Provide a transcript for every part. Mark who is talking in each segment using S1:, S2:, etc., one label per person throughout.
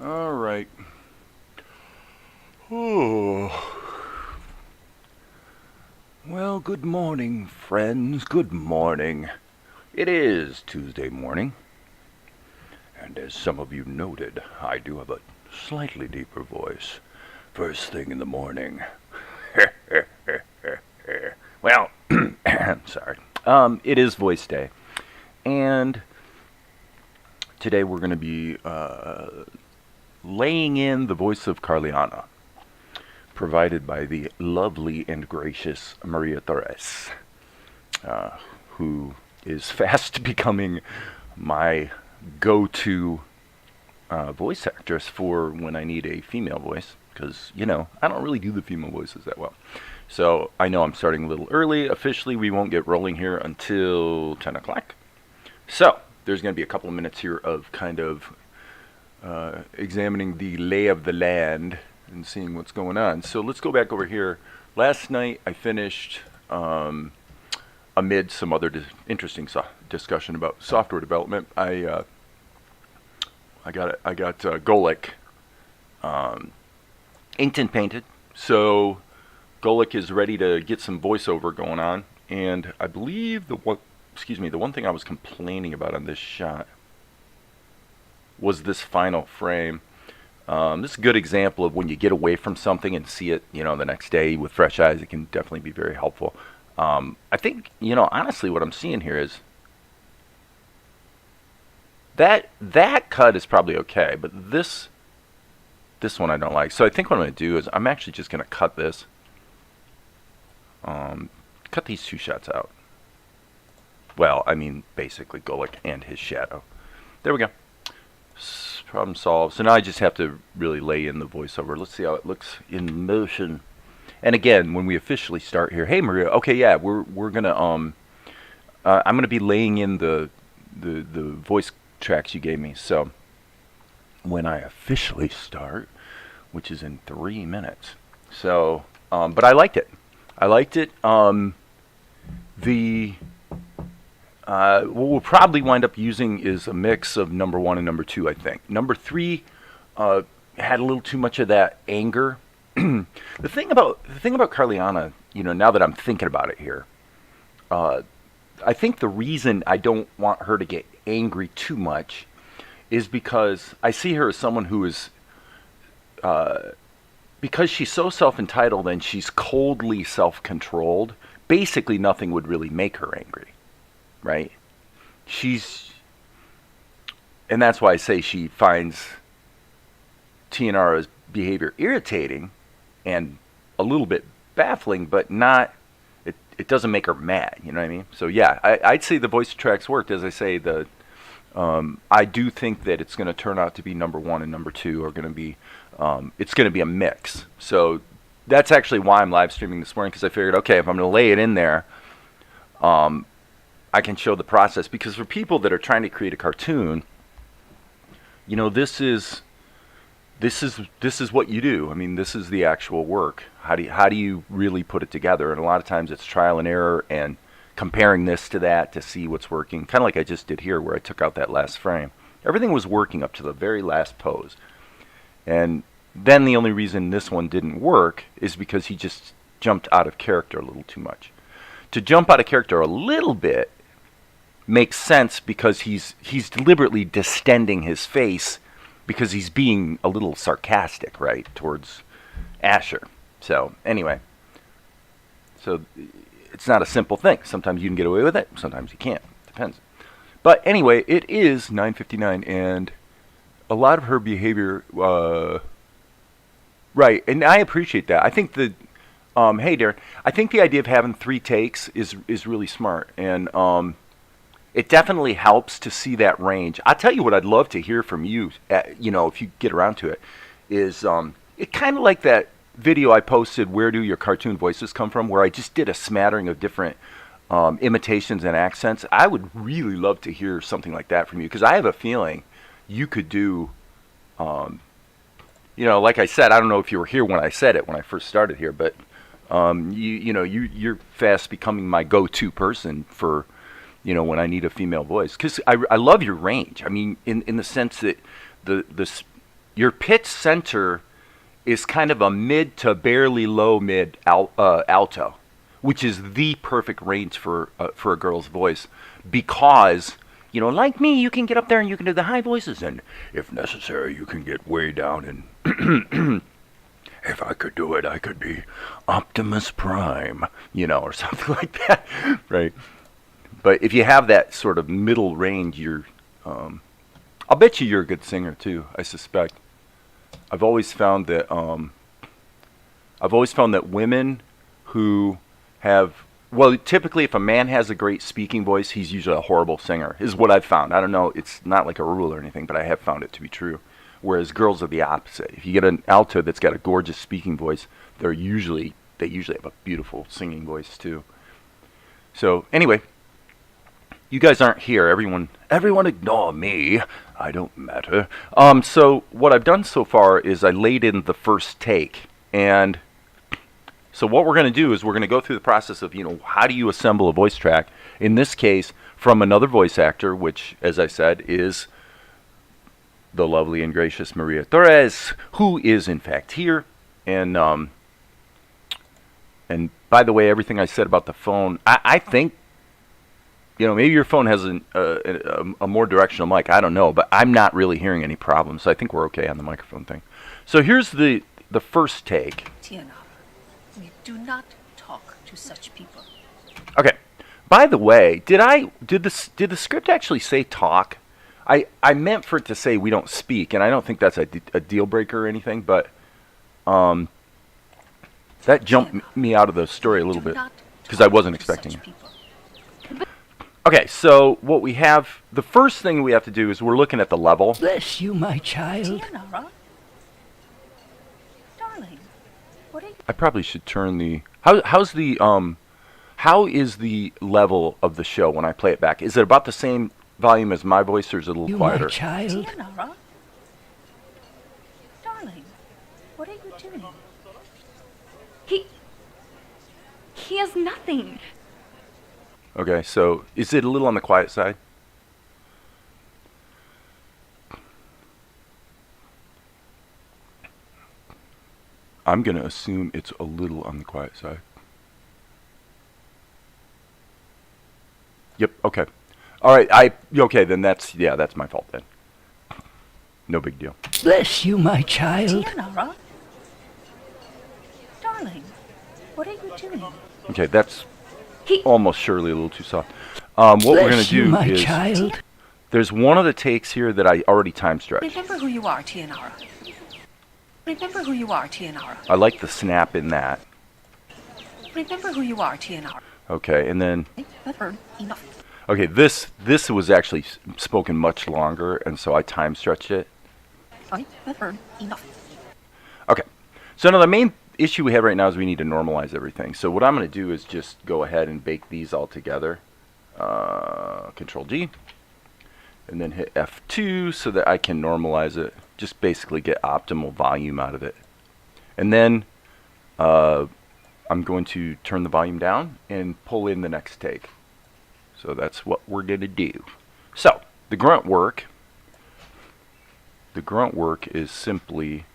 S1: All right. Oh. Well, good morning, friends. Good morning. It is Tuesday morning, and as some of you noted, I do have a slightly deeper voice. First thing in the morning. Well, sorry. It is voice day, and today we're going to be laying in the voice of Carliana, provided by the lovely and gracious Maria Torres, who is fast becoming my go-to voice actress for when I need a female voice, because, I don't really do the female voices that well. So I know I'm starting a little early. Officially, we won't get rolling here until 10 o'clock. So there's going to be a couple of minutes here of kind of examining the lay of the land and seeing what's going on. So let's go back over here. Last night I finished, amid some other interesting discussion about software development, I got Golik inked and painted. So Golik is ready to get some voiceover going on, and I believe the one thing I was complaining about on this shot was this final frame. This is a good example of when you get away from something and see it, the next day with fresh eyes. It can definitely be very helpful. I think, honestly, what I'm seeing here is that cut is probably okay, but this one I don't like. So I think what I'm going to do is I'm actually just going to cut this. Cut these two shots out. Well, I mean, basically Golik and his shadow. There we go. Problem solved. So now I just have to really lay in the voiceover. Let's see how it looks in motion. And again, when we officially start here, hey Maria, okay, yeah, we're gonna I'm gonna be laying in the voice tracks you gave me. So when I officially start, which is in 3 minutes. So, but I liked it. What we'll probably wind up using is a mix of number 1 and number 2, I think. Number 3 had a little too much of that anger. The thing about Carliana, now that I'm thinking about it here, I think the reason I don't want her to get angry too much is because I see her as someone who is, because she's so self-entitled and she's coldly self-controlled, basically nothing would really make her angry. Right? And that's why I say she finds Tianara's behavior irritating and a little bit baffling, but not, it doesn't make her mad, you know what I mean? So yeah, I'd say the voice tracks worked. As I say, I do think that it's going to turn out to be number 1 and number 2 are going to be, it's going to be a mix. So that's actually why I'm live streaming this morning, because I figured, okay, if I'm going to lay it in there, I can show the process, because for people that are trying to create a cartoon, this is what you do. I mean, this is the actual work. How do you really put it together? And a lot of times it's trial and error and comparing this to that to see what's working. Kind of like I just did here, where I took out that last frame. Everything was working up to the very last pose. And then the only reason this one didn't work is because he just jumped out of character a little too much. To jump out of character a little bit makes sense because he's deliberately distending his face because he's being a little sarcastic, right, towards Asher. So anyway, so it's not a simple thing. Sometimes you can get away with it, sometimes you can't. Depends. But anyway, it is 9:59, and a lot of her behavior, right, and I appreciate that. I think the hey Darren, I think the idea of having 3 takes is really smart, and it definitely helps to see that range. I'll tell you what I'd love to hear from you, if you get around to it, is it kind of like that video I posted, Where Do Your Cartoon Voices Come From?, where I just did a smattering of different imitations and accents. I would really love to hear something like that from you, because I have a feeling you could do, like I said, I don't know if you were here when I said it, when I first started here, but you're fast becoming my go-to person for, when I need a female voice, because I love your range. I mean, in the sense that the your pitch center is kind of a mid to barely low mid alto, which is the perfect range for a girl's voice, because, you know, like me, you can get up there and you can do the high voices, and if necessary, you can get way down and if I could do it, I could be Optimus Prime, you know, or something like that, right? But if you have that sort of middle range, you're, I'll bet you're a good singer too, I suspect. I've always found that women who have, well, typically if a man has a great speaking voice, he's usually a horrible singer, is what I've found. I don't know, it's not like a rule or anything, but I have found it to be true. Whereas girls are the opposite. If you get an alto that's got a gorgeous speaking voice, they usually have a beautiful singing voice too. So anyway, you guys aren't here. Everyone ignore me. I don't matter. So what I've done so far is I laid in the first take, and so what we're going to do is we're going to go through the process of, you know, how do you assemble a voice track? In this case, from another voice actor, which, as I said, is the lovely and gracious Maria Torres, who is in fact here. And by the way, everything I said about the phone, I think, you know, maybe your phone has a more directional mic. I don't know, but I'm not really hearing any problems. So I think we're okay on the microphone thing. So here's the first take.
S2: Tianara, we do not talk to such people.
S1: Okay. By the way, did the script actually say talk? I meant for it to say we don't speak, and I don't think that's a deal breaker or anything, but that jumped me out of the story a little bit because I wasn't expecting it. Okay, so what we have, the first thing we have to do is we're looking at the level.
S3: Bless you, my child.
S2: Tianara, darling, what are you?
S1: I probably should turn the how is the level of the show when I play it back? Is it about the same volume as my voice, or is it a little quieter?
S3: My child.
S2: Tianara, darling, what are you doing?
S4: He has nothing.
S1: Okay, so is it a little on the quiet side? I'm going to assume it's a little on the quiet side. Yep, okay. All right, okay, then that's my fault then. No big deal.
S3: Bless you, my child.
S2: Tianara, darling, what are you doing?
S1: Okay, that's almost surely a little too soft. What we're going to do
S3: my
S1: is,
S3: child.
S1: there's one of the takes here that I already time stretched.
S2: Remember who you are, Tianara. Remember who you are, Tianara.
S1: I like the snap in that.
S2: Remember who you are, Tianara.
S1: Okay, and then,
S2: Enough.
S1: okay, this was actually spoken much longer, and so I time stretched it.
S2: Enough.
S1: Okay, so now the main issue we have right now is we need to normalize everything. So what I'm going to do is just go ahead and bake these all together. Control G, and then hit F2 so that I can normalize it. Just basically get optimal volume out of it. And then I'm going to turn the volume down and pull in the next take. So that's what we're going to do. So the grunt work is simply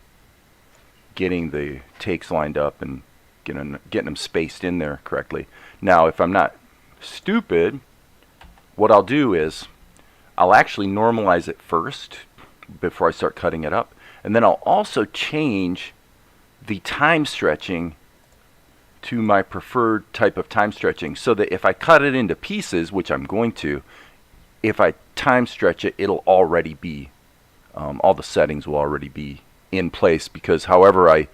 S1: getting the takes lined up and getting them spaced in there correctly. Now, if I'm not stupid, what I'll do is I'll actually normalize it first before I start cutting it up, and then I'll also change the time stretching to my preferred type of time stretching, so that if I cut it into pieces, which I'm going to, if I time stretch it, it'll already be, all the settings will already be in place, because however I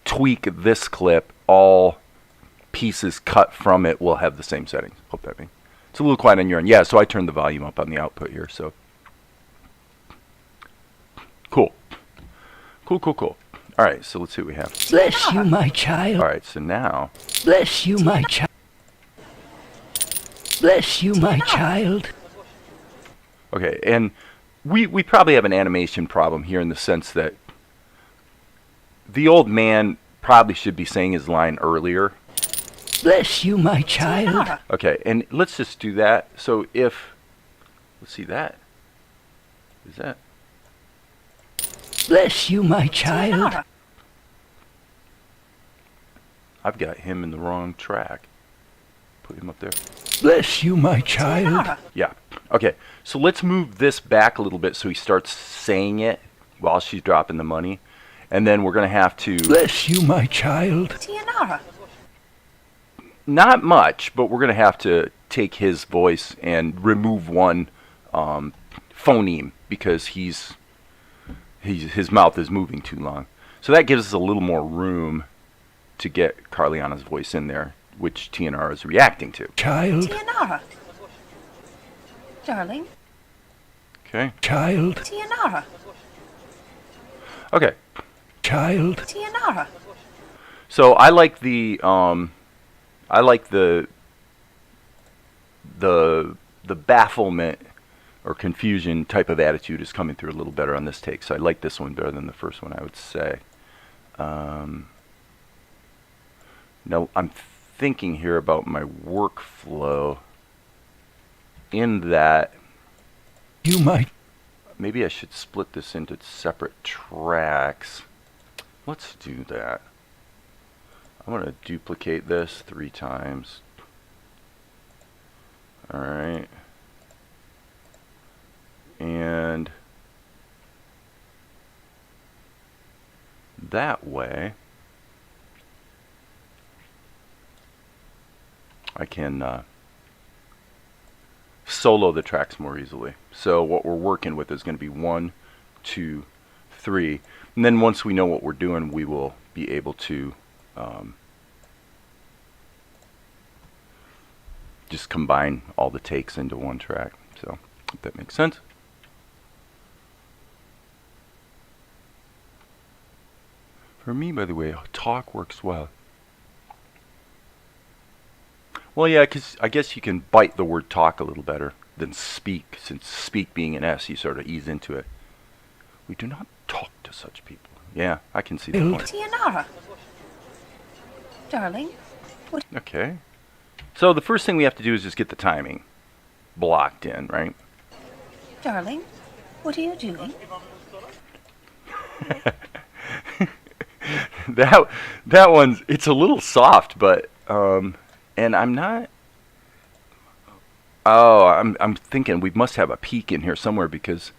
S1: tweak this clip, all pieces cut from it will have the same settings. Hope that means. It's a little quiet on your end. Yeah, so I turned the volume up on the output here, so. Cool. Cool. All right, so let's see what we have.
S3: Bless you, my child.
S1: All right, so now.
S3: Bless you, my child. Bless you, my child.
S1: Okay, and we probably have an animation problem here in the sense that the old man probably should be saying his line earlier.
S3: Bless you, my child.
S1: Okay, and let's just do that. So if, let's see that. Is that?
S3: Bless you, my child.
S2: Tianara.
S1: I've got him in the wrong track. Put him up there.
S3: Bless you, my child.
S2: Tianara.
S1: Yeah. Okay. So let's move this back a little bit so he starts saying it while she's dropping the money. And then we're going to have to...
S3: Bless you, my child.
S2: Tianara.
S1: Not much, but we're going to have to take his voice and remove one phoneme because his mouth is moving too long. So that gives us a little more room to get Carliana's voice in there, which Tianara is reacting to.
S3: Child.
S2: Tianara. Darling.
S1: Okay.
S3: Child.
S2: Tianara.
S1: Okay.
S3: Child.
S2: Tianara.
S1: So I like the bafflement or confusion type of attitude is coming through a little better on this take. So I like this one better than the first one, I would say. Now I'm thinking here about my workflow in that
S3: You might.
S1: maybe I should split this into separate tracks. Let's do that. I'm going to duplicate this 3 times. Alright. And that way I can solo the tracks more easily. So what we're working with is going to be 1, 2, 3. And then once we know what we're doing, we will be able to just combine all the takes into one track. So if that makes sense. For me, by the way, talk works well. Well, yeah, because I guess you can bite the word talk a little better than speak, since speak being an S, you sort of ease into it. We do not talk to such people. Yeah, I can see that point.
S2: Tianara. Darling.
S1: Okay. So the first thing we have to do is just get the timing blocked in, right?
S2: Darling. What are you doing?
S1: that one's, it's a little soft, but and I'm not. Oh, I'm thinking we must have a peak in here somewhere because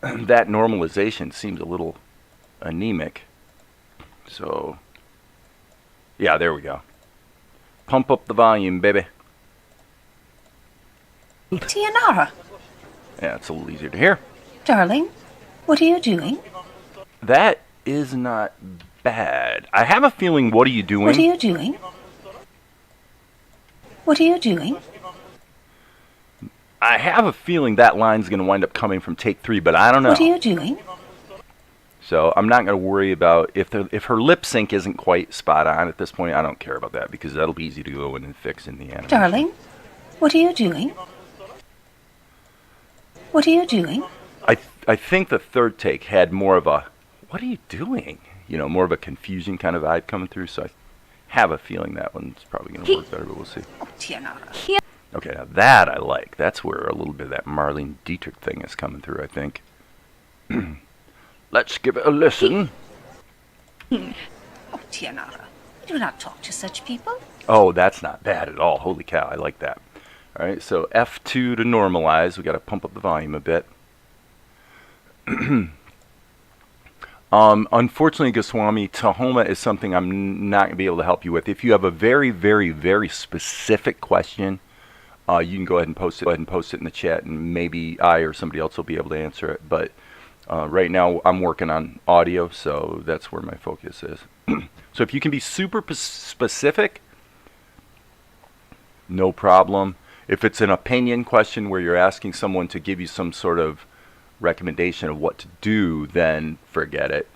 S1: that normalization seems a little anemic. So yeah, there we go. Pump up the volume, baby.
S2: Tianara.
S1: Yeah, it's a little easier to hear.
S2: Darling. What are you doing?
S1: That is not bad. I have a feeling, what are you doing?
S2: What are you doing? What are you doing?
S1: I have a feeling that line's going to wind up coming from take 3, but I don't know.
S2: What are you doing?
S1: So I'm not going to worry about if her lip sync isn't quite spot on at this point. I don't care about that because that'll be easy to go in and fix in the animation.
S2: Darling. What are you doing? What are you doing?
S1: I think the third take had more of a, what are you doing? You know, more of a confusion kind of vibe coming through. So I have a feeling that one's probably going to work better, but we'll see.
S2: Oh, Tianara.
S1: Okay, now that I like. That's where a little bit of that Marlene Dietrich thing is coming through, I think. Let's give it a listen.
S2: Oh, Tianara. You do not talk to such people.
S1: Oh, that's not bad at all. Holy cow, I like that. All right, so F2 to normalize. We got to pump up the volume a bit. Unfortunately, Goswami, Tahoma is something I'm not going to be able to help you with. If you have a very, very, very specific question, you can go ahead and post it. Go ahead and post it in the chat, and maybe I or somebody else will be able to answer it. But right now, I'm working on audio, so that's where my focus is. So if you can be super specific, no problem. If it's an opinion question where you're asking someone to give you some sort of recommendation of what to do, then forget it.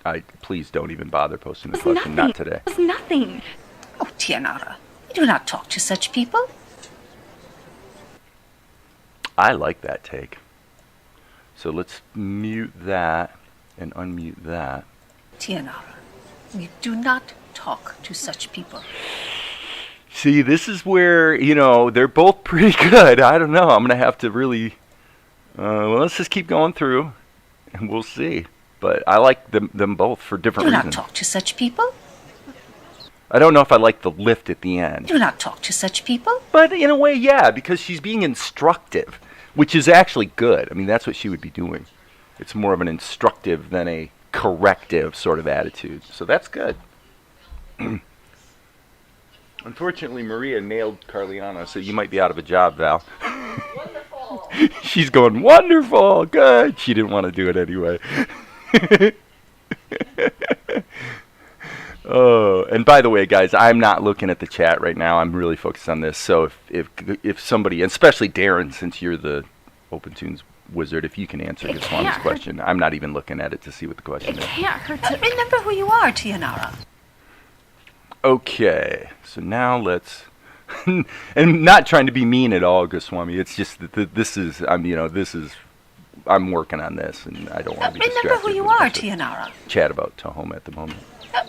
S1: Please don't even bother posting the question. Not today.
S4: It's nothing.
S2: Oh, Tianara. You do not talk to such people.
S1: I like that take. So let's mute that and unmute that.
S2: Tianara. We do not talk to such people.
S1: See, this is where, you know, they're both pretty good. I don't know. I'm going to have to really... well, let's just keep going through, and we'll see. But I like them both for different
S2: Do not
S1: reasons.
S2: talk to such people.
S1: I don't know if I like the lift at the end.
S2: Do not talk to such people.
S1: But in a way, yeah, because she's being instructive, which is actually good. I mean, that's what she would be doing. It's more of an instructive than a corrective sort of attitude. So that's good. Unfortunately, Maria nailed Carliana, so you might be out of a job, Val.
S5: Wonderful.
S1: She's going, wonderful, good. She didn't want to do it anyway. Oh, and by the way, guys, I'm not looking at the chat right now. I'm really focused on this. So if somebody, especially Darren, since you're the OpenTunes wizard, if you can answer this one question, I'm not even looking at it to see what the question is.
S4: Can't hurt to...
S2: Remember who you are, Tianara.
S1: Okay, so now let's, and not trying to be mean at all, Goswami. It's just that this is, I'm working on this, and I don't want to be distracted.
S2: Remember who you
S1: with a
S2: are,
S1: bunch of
S2: Tianara.
S1: Chat about Tahoma at the moment.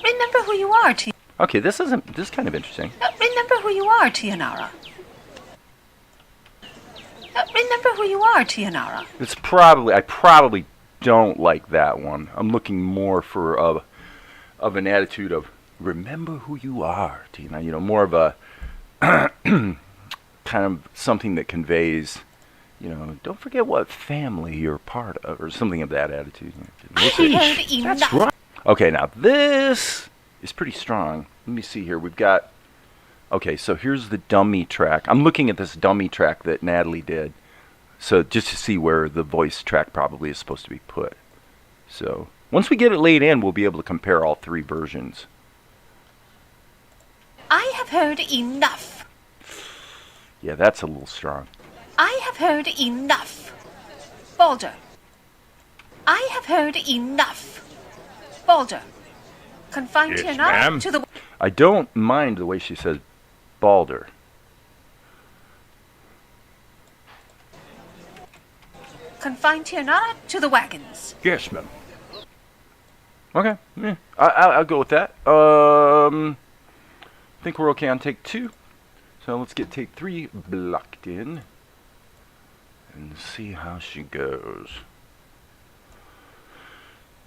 S2: Remember who you are, Tianara.
S1: Okay, this is kind of interesting.
S2: Remember who you are, Tianara. Remember who you are, Tianara.
S1: I probably don't like that one. I'm looking more for of an attitude of remember who you are, Tina. You know, more of a kind of something that conveys, you know, don't forget what family you're part of, or something of that attitude.
S2: I've heard enough.
S1: That's right. Okay, now this is pretty strong. Let me see here. We've got, okay, so here's the dummy track. I'm looking at this dummy track that Natalie did. So just to see where the voice track probably is supposed to be put. So once we get it laid in, we'll be able to compare all three versions.
S2: I have heard enough.
S1: Yeah, that's a little strong.
S2: I have heard enough. Balder. I have heard enough. Balder. Confine
S3: Yes,
S2: Tianara
S3: ma'am.
S2: to the...
S1: I don't mind the way she says Balder.
S2: Confine Tianara to the wagons.
S3: Yes, ma'am.
S1: Okay, yeah, I'll go with that. I think we're okay on take 2. So let's get take 3 blocked in and see how she goes.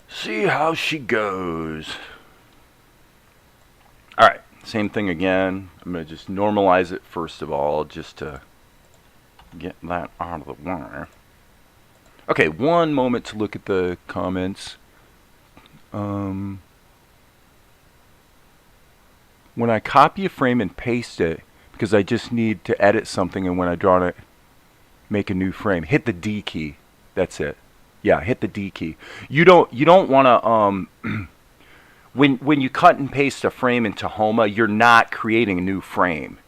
S1: See how she goes. All right, same thing again. I'm going to just normalize it first of all, just to get that out of the way. Okay, one moment to look at the comments. When I copy a frame and paste it, because I just need to edit something, and when I draw it, make a new frame, hit the D key. That's it. Yeah, hit the D key. You don't want to when you cut and paste a frame into Homa, you're not creating a new frame.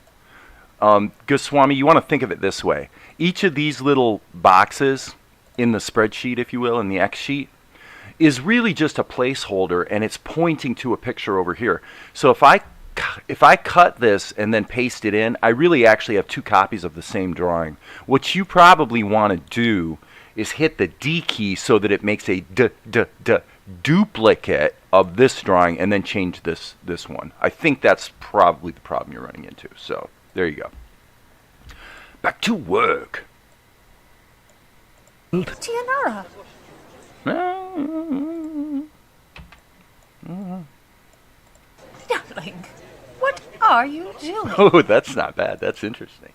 S1: Goswami, you want to think of it this way. Each of these little boxes in the spreadsheet, if you will, in the X sheet, is really just a placeholder, and it's pointing to a picture over here. So if I cut this and then paste it in, I really actually have 2 copies of the same drawing. What you probably want to do is hit the D key so that it makes a duplicate of this drawing, and then change this one. I think that's probably the problem you're running into. So there you go. Back to work.
S2: Tianara. Darling, what are you doing?
S1: Oh, that's not bad. That's interesting.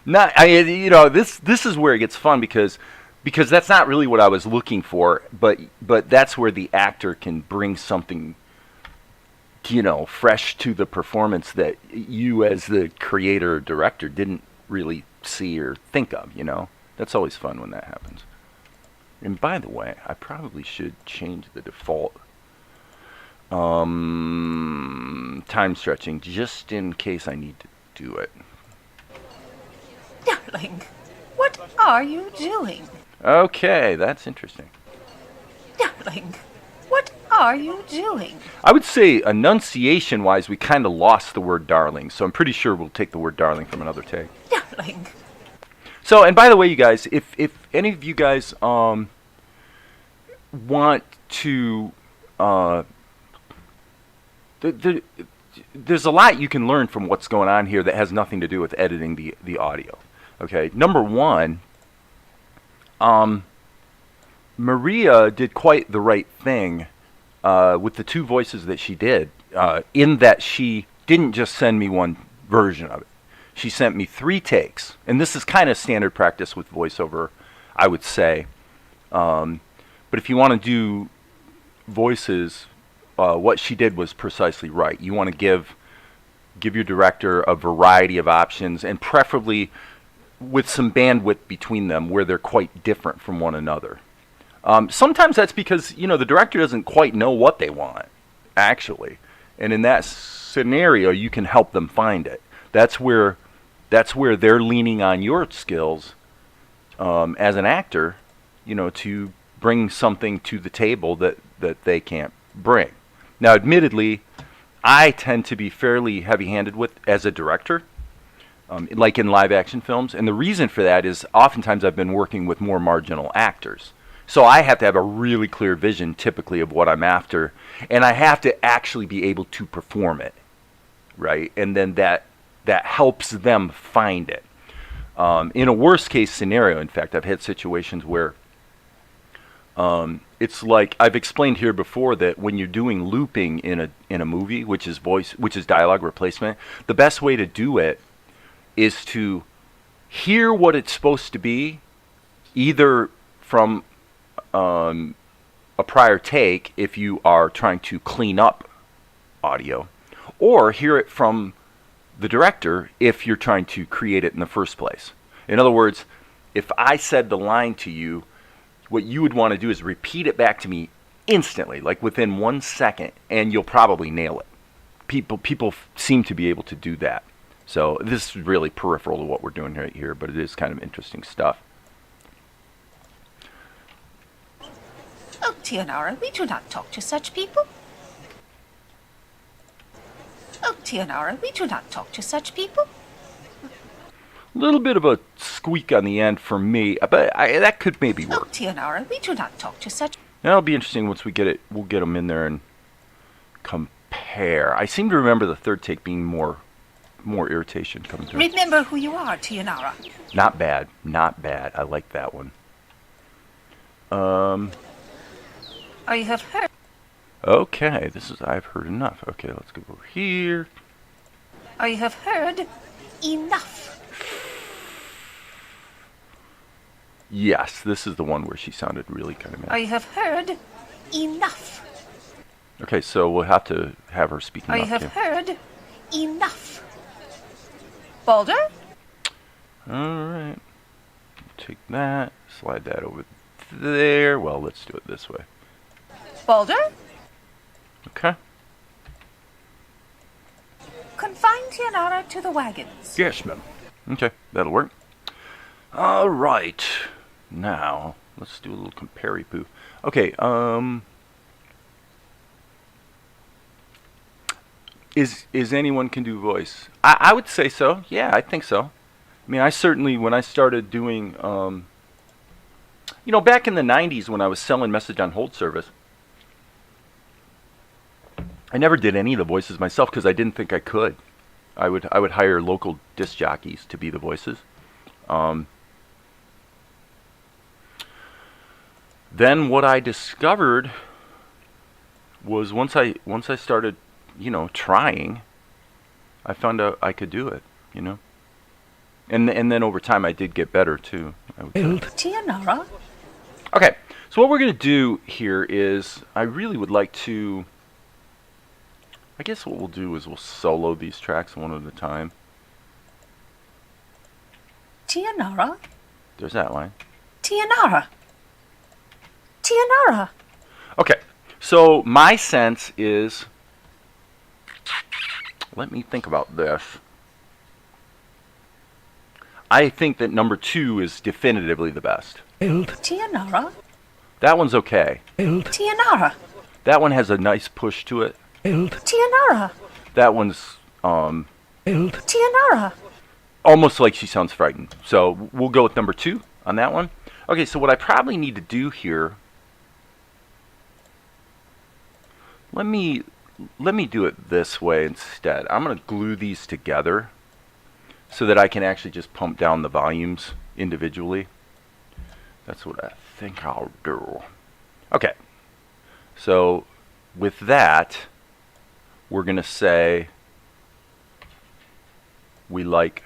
S1: This is where it gets fun because that's not really what I was looking for, but that's where the actor can bring something, fresh to the performance that you as the creator or director didn't really see or think of, That's always fun when that happens. And by the way, I probably should change the default time stretching just in case I need to do it.
S2: Darling, what are you doing?
S1: Okay, that's interesting.
S2: Darling, what are you doing?
S1: I would say enunciation-wise, we kind of lost the word darling, so I'm pretty sure we'll take the word darling from another take.
S2: Darling.
S1: So, and by the way, you guys, if any of you guys want to, there's a lot you can learn from what's going on here that has nothing to do with editing the audio. Okay, number one, Maria did quite the right thing with the two voices that she did, in that she didn't just send me one version of it. She sent me 3 takes, and this is kind of standard practice with voiceover, I would say. But if you want to do voices, what she did was precisely right. You want to give your director a variety of options, and preferably with some bandwidth between them where they're quite different from one another. Sometimes that's because, the director doesn't quite know what they want, actually. And in that scenario, you can help them find it. That's where they're leaning on your skills as an actor, to bring something to the table that they can't bring. Now, admittedly, I tend to be fairly heavy-handed as a director, like in live-action films. And the reason for that is oftentimes I've been working with more marginal actors. So I have to have a really clear vision, typically, of what I'm after. And I have to actually be able to perform it, right? And then that helps them find it. In a worst-case scenario, in fact, I've had situations where it's like I've explained here before that when you're doing looping in a movie, which is dialogue replacement, the best way to do it is to hear what it's supposed to be, either from a prior take if you are trying to clean up audio, or hear it from the director if you're trying to create it in the first place. In other words, if I said the line to you, what you would want to do is repeat it back to me instantly, like within 1 second, and you'll probably nail it. People seem to be able to do that. So this is really peripheral to what we're doing right here, but it is kind of interesting stuff.
S2: Oh, Tianara, we do not talk to such people. Oh, Tianara, we do not talk to such people.
S1: A little bit of a squeak on the end for me, but that could maybe
S2: Oh,
S1: work.
S2: Tianara, we do not talk to such...
S1: That'll be interesting once we get it. We'll get them in there and compare. I seem to remember the third take being more irritation coming through.
S2: Remember who you are, Tianara.
S1: Not bad. Not bad. I like that one.
S2: I have heard...
S1: Okay, I've heard enough. Okay, let's go over here.
S2: I have heard enough.
S1: Yes, this is the one where she sounded really kind of mad.
S2: I have heard enough.
S1: Okay, so we'll have to have her speaking
S2: I
S1: up
S2: have
S1: too.
S2: heard enough. Balder?
S1: Alright. Take that, slide that over there. Well, let's do it this way.
S2: Balder?
S1: Okay.
S2: Confine Tianara to the wagons.
S1: Yes, ma'am. Okay, that'll work. Alright. Now, let's do a little compare-poo. Okay, Is anyone can do voice? I would say so. Yeah, I think so. I mean, I certainly, when I started doing, back in the 90s when I was selling message on hold service, I never did any of the voices myself because I didn't think I could. I would hire local disc jockeys to be the voices. Then what I discovered was once I started, trying, I found out I could do it, And then over time I did get better too, I would say.
S2: Tianara?
S1: Okay, so what we're going to do here is I really would like to, I guess what we'll do is we'll solo these tracks one at a time.
S2: Tianara?
S1: There's that line.
S2: Tianara? Tianara?
S1: Okay, so my sense is, let me think about this. I think that number 2 is definitively the best.
S2: Tianara?
S1: That one's okay.
S2: Tianara?
S1: That one has a nice push to it.
S2: Tianara?
S1: That one's
S2: Tianara?
S1: almost like she sounds frightened. So we'll go with number 2 on that one. Okay, so what I probably need to do here, let me do it this way instead. I'm going to glue these together so that I can actually just pump down the volumes individually. That's what I think I'll do. Okay. So with that, we're going to say we like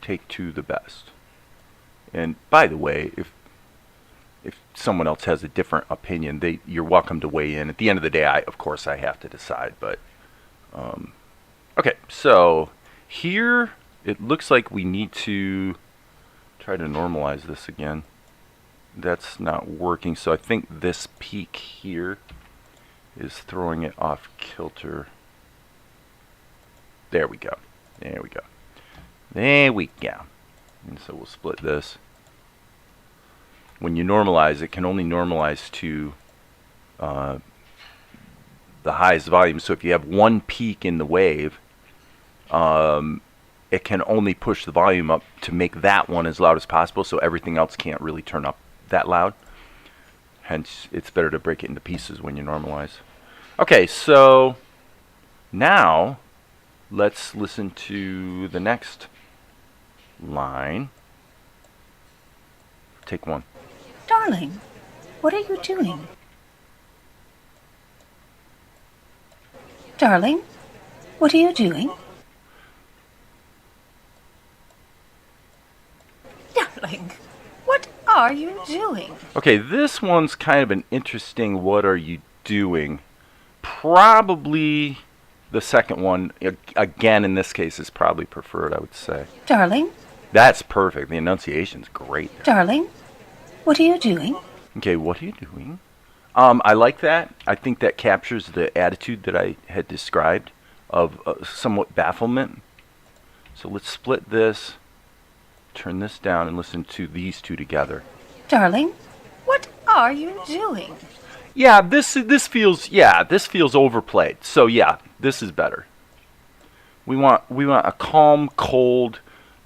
S1: take two the best. And by the way, if someone else has a different opinion, you're welcome to weigh in. At the end of the day, of course I have to decide, but okay, so here it looks like we need to try to normalize this again. That's not working, so I think this peak here is throwing it off kilter. There we go. There we go. There we go. And so we'll split this. When you normalize, it can only normalize to the highest volume. So if you have one peak in the wave, it can only push the volume up to make that one as loud as possible, so everything else can't really turn up that loud. Hence, it's better to break it into pieces when you normalize. Okay, so now let's listen to the next line. Take one.
S2: Darling, what are you doing? Darling, what are you doing? Darling, what are you doing?
S1: Okay, this one's kind of an interesting what are you doing. Probably the second one, again in this case, is probably preferred, I would say.
S2: Darling,
S1: That's perfect. The enunciation's great.
S2: darling, what are you doing?
S1: Okay, what are you doing? I like that. I think that captures the attitude that I had described of somewhat bafflement. So let's split this, turn this down, and listen to these two together.
S2: Darling, what are you doing?
S1: Yeah, this feels overplayed. So yeah, this is better. We want a calm, cold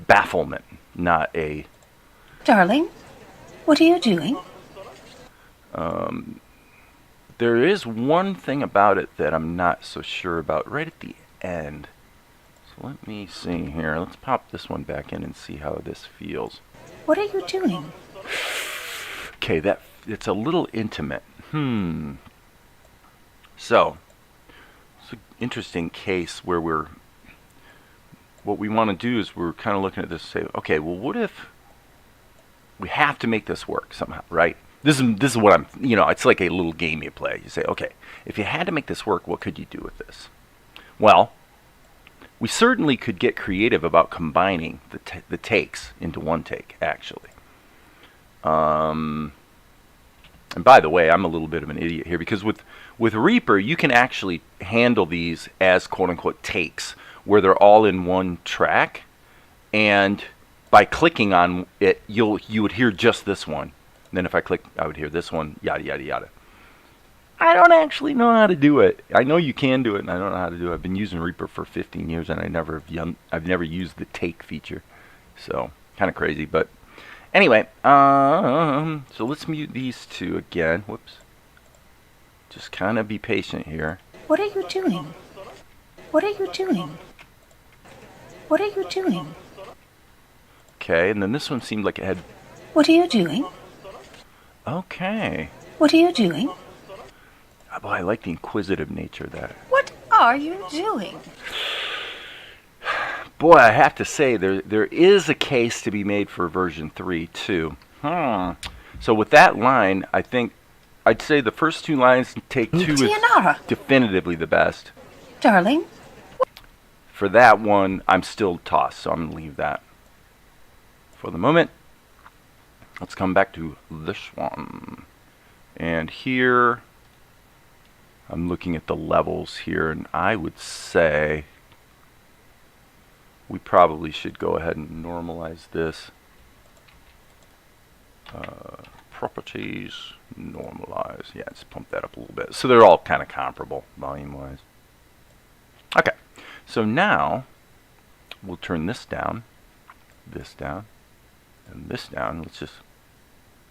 S1: bafflement, not a.
S2: Darling, what are you doing?
S1: There is one thing about it that I'm not so sure about right at the end. So let me see here. Let's pop this one back in and see how this feels.
S2: What are you doing?
S1: Okay, it's a little intimate. So, it's an interesting case where what we want to do is we're kind of looking at this and say, okay, well, what if we have to make this work somehow, right? This is what I'm, it's like a little game you play. You say, okay, if you had to make this work, what could you do with this? Well, we certainly could get creative about combining the takes into one take, actually. And by the way, I'm a little bit of an idiot here because with Reaper, you can actually handle these as quote-unquote takes where they're all in one track, and by clicking on it, you would hear just this one. And then if I click, I would hear this one, yada, yada, yada. I don't actually know how to do it. I know you can do it, and I don't know how to do it. I've been using Reaper for 15 years, and I've never used the take feature. So, kind of crazy, but anyway, so let's mute these two again. Whoops. Just kind of be patient here.
S2: What are you doing? What are you doing? What are you doing?
S1: Okay, and then this one seemed like it had.
S2: What are you doing?
S1: Okay.
S2: What are you doing?
S1: Oh, boy, I like the inquisitive nature of that.
S2: What are you doing?
S1: Boy, I have to say, there is a case to be made for version 3, too. So with that line, I think I'd say the first two lines, take two, is
S2: Tianara.
S1: definitively the best.
S2: Darling,
S1: For that one, I'm still tossed, so I'm going to leave that for the moment. Let's come back to this one. And here, I'm looking at the levels here, and I would say we probably should go ahead and normalize this. Properties, normalize. Yeah, just pump that up a little bit. So they're all kind of comparable volume-wise. Okay, so now we'll turn this down, and this down. Let's just,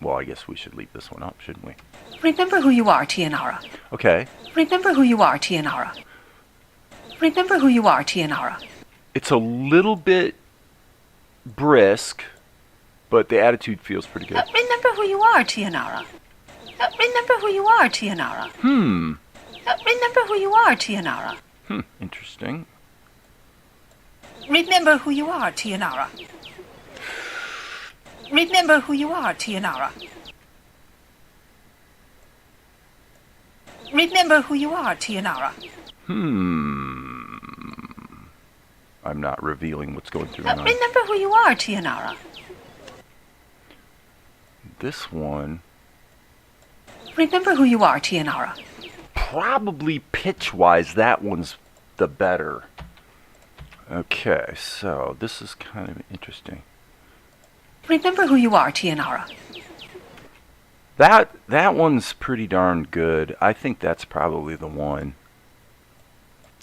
S1: well, I guess we should leave this one up, shouldn't we?
S2: remember who you are, Tianara.
S1: Okay.
S2: Remember who you are, Tianara. Remember who you are, Tianara.
S1: It's a little bit brisk, but the attitude feels pretty good.
S2: Remember who you are, Tianara. Remember who you are, Tianara. Remember who you are, Tianara.
S1: Interesting.
S2: Remember who you are, Tianara. Remember who you are, Tianara. Remember who you are, Tianara.
S1: I'm not revealing what's going through my mind.
S2: Remember who you are, Tianara.
S1: This one,
S2: Remember who you are, Tianara.
S1: probably pitch-wise, that one's the better. Okay, so this is kind of interesting.
S2: Remember who you are, Tianara.
S1: That one's pretty darn good. I think that's probably the one.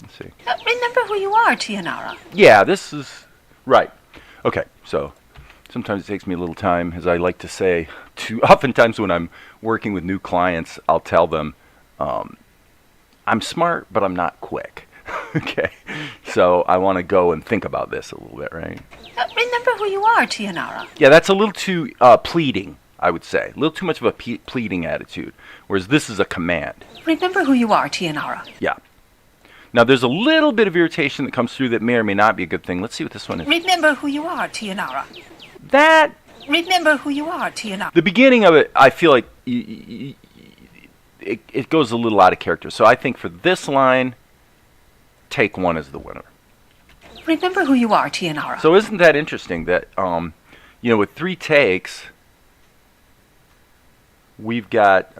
S1: Let's see.
S2: Remember who you are, Tianara.
S1: Yeah, this is right. Okay, so sometimes it takes me a little time, as I like to say. Oftentimes when I'm working with new clients, I'll tell them, I'm smart, but I'm not quick. Okay, so I want to go and think about this a little bit, right?
S2: Remember who you are, Tianara.
S1: Yeah, that's a little too pleading, I would say. A little too much of a pleading attitude, whereas this is a command.
S2: Remember who you are, Tianara.
S1: Yeah. Now, there's a little bit of irritation that comes through that may or may not be a good thing. Let's see what this one is.
S2: Remember who you are, Tianara.
S1: That,
S2: Remember who you are, Tianara.
S1: the beginning of it, I feel like it goes a little out of character. So I think for this line, take one as the winner.
S2: Remember who you are, Tianara.
S1: So isn't that interesting that, with 3 takes, we've got,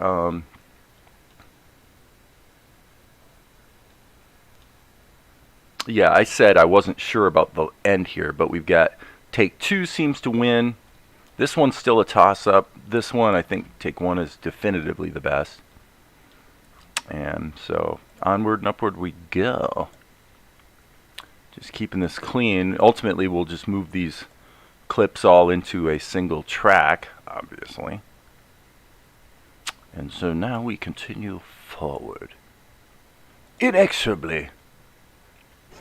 S1: yeah, I said I wasn't sure about the end here, but we've got take 2 seems to win. This one's still a toss-up. This one, I think take 1 is definitively the best. And so onward and upward we go. Just keeping this clean. Ultimately, we'll just move these clips all into a single track, obviously. And so now we continue forward. Inexorably.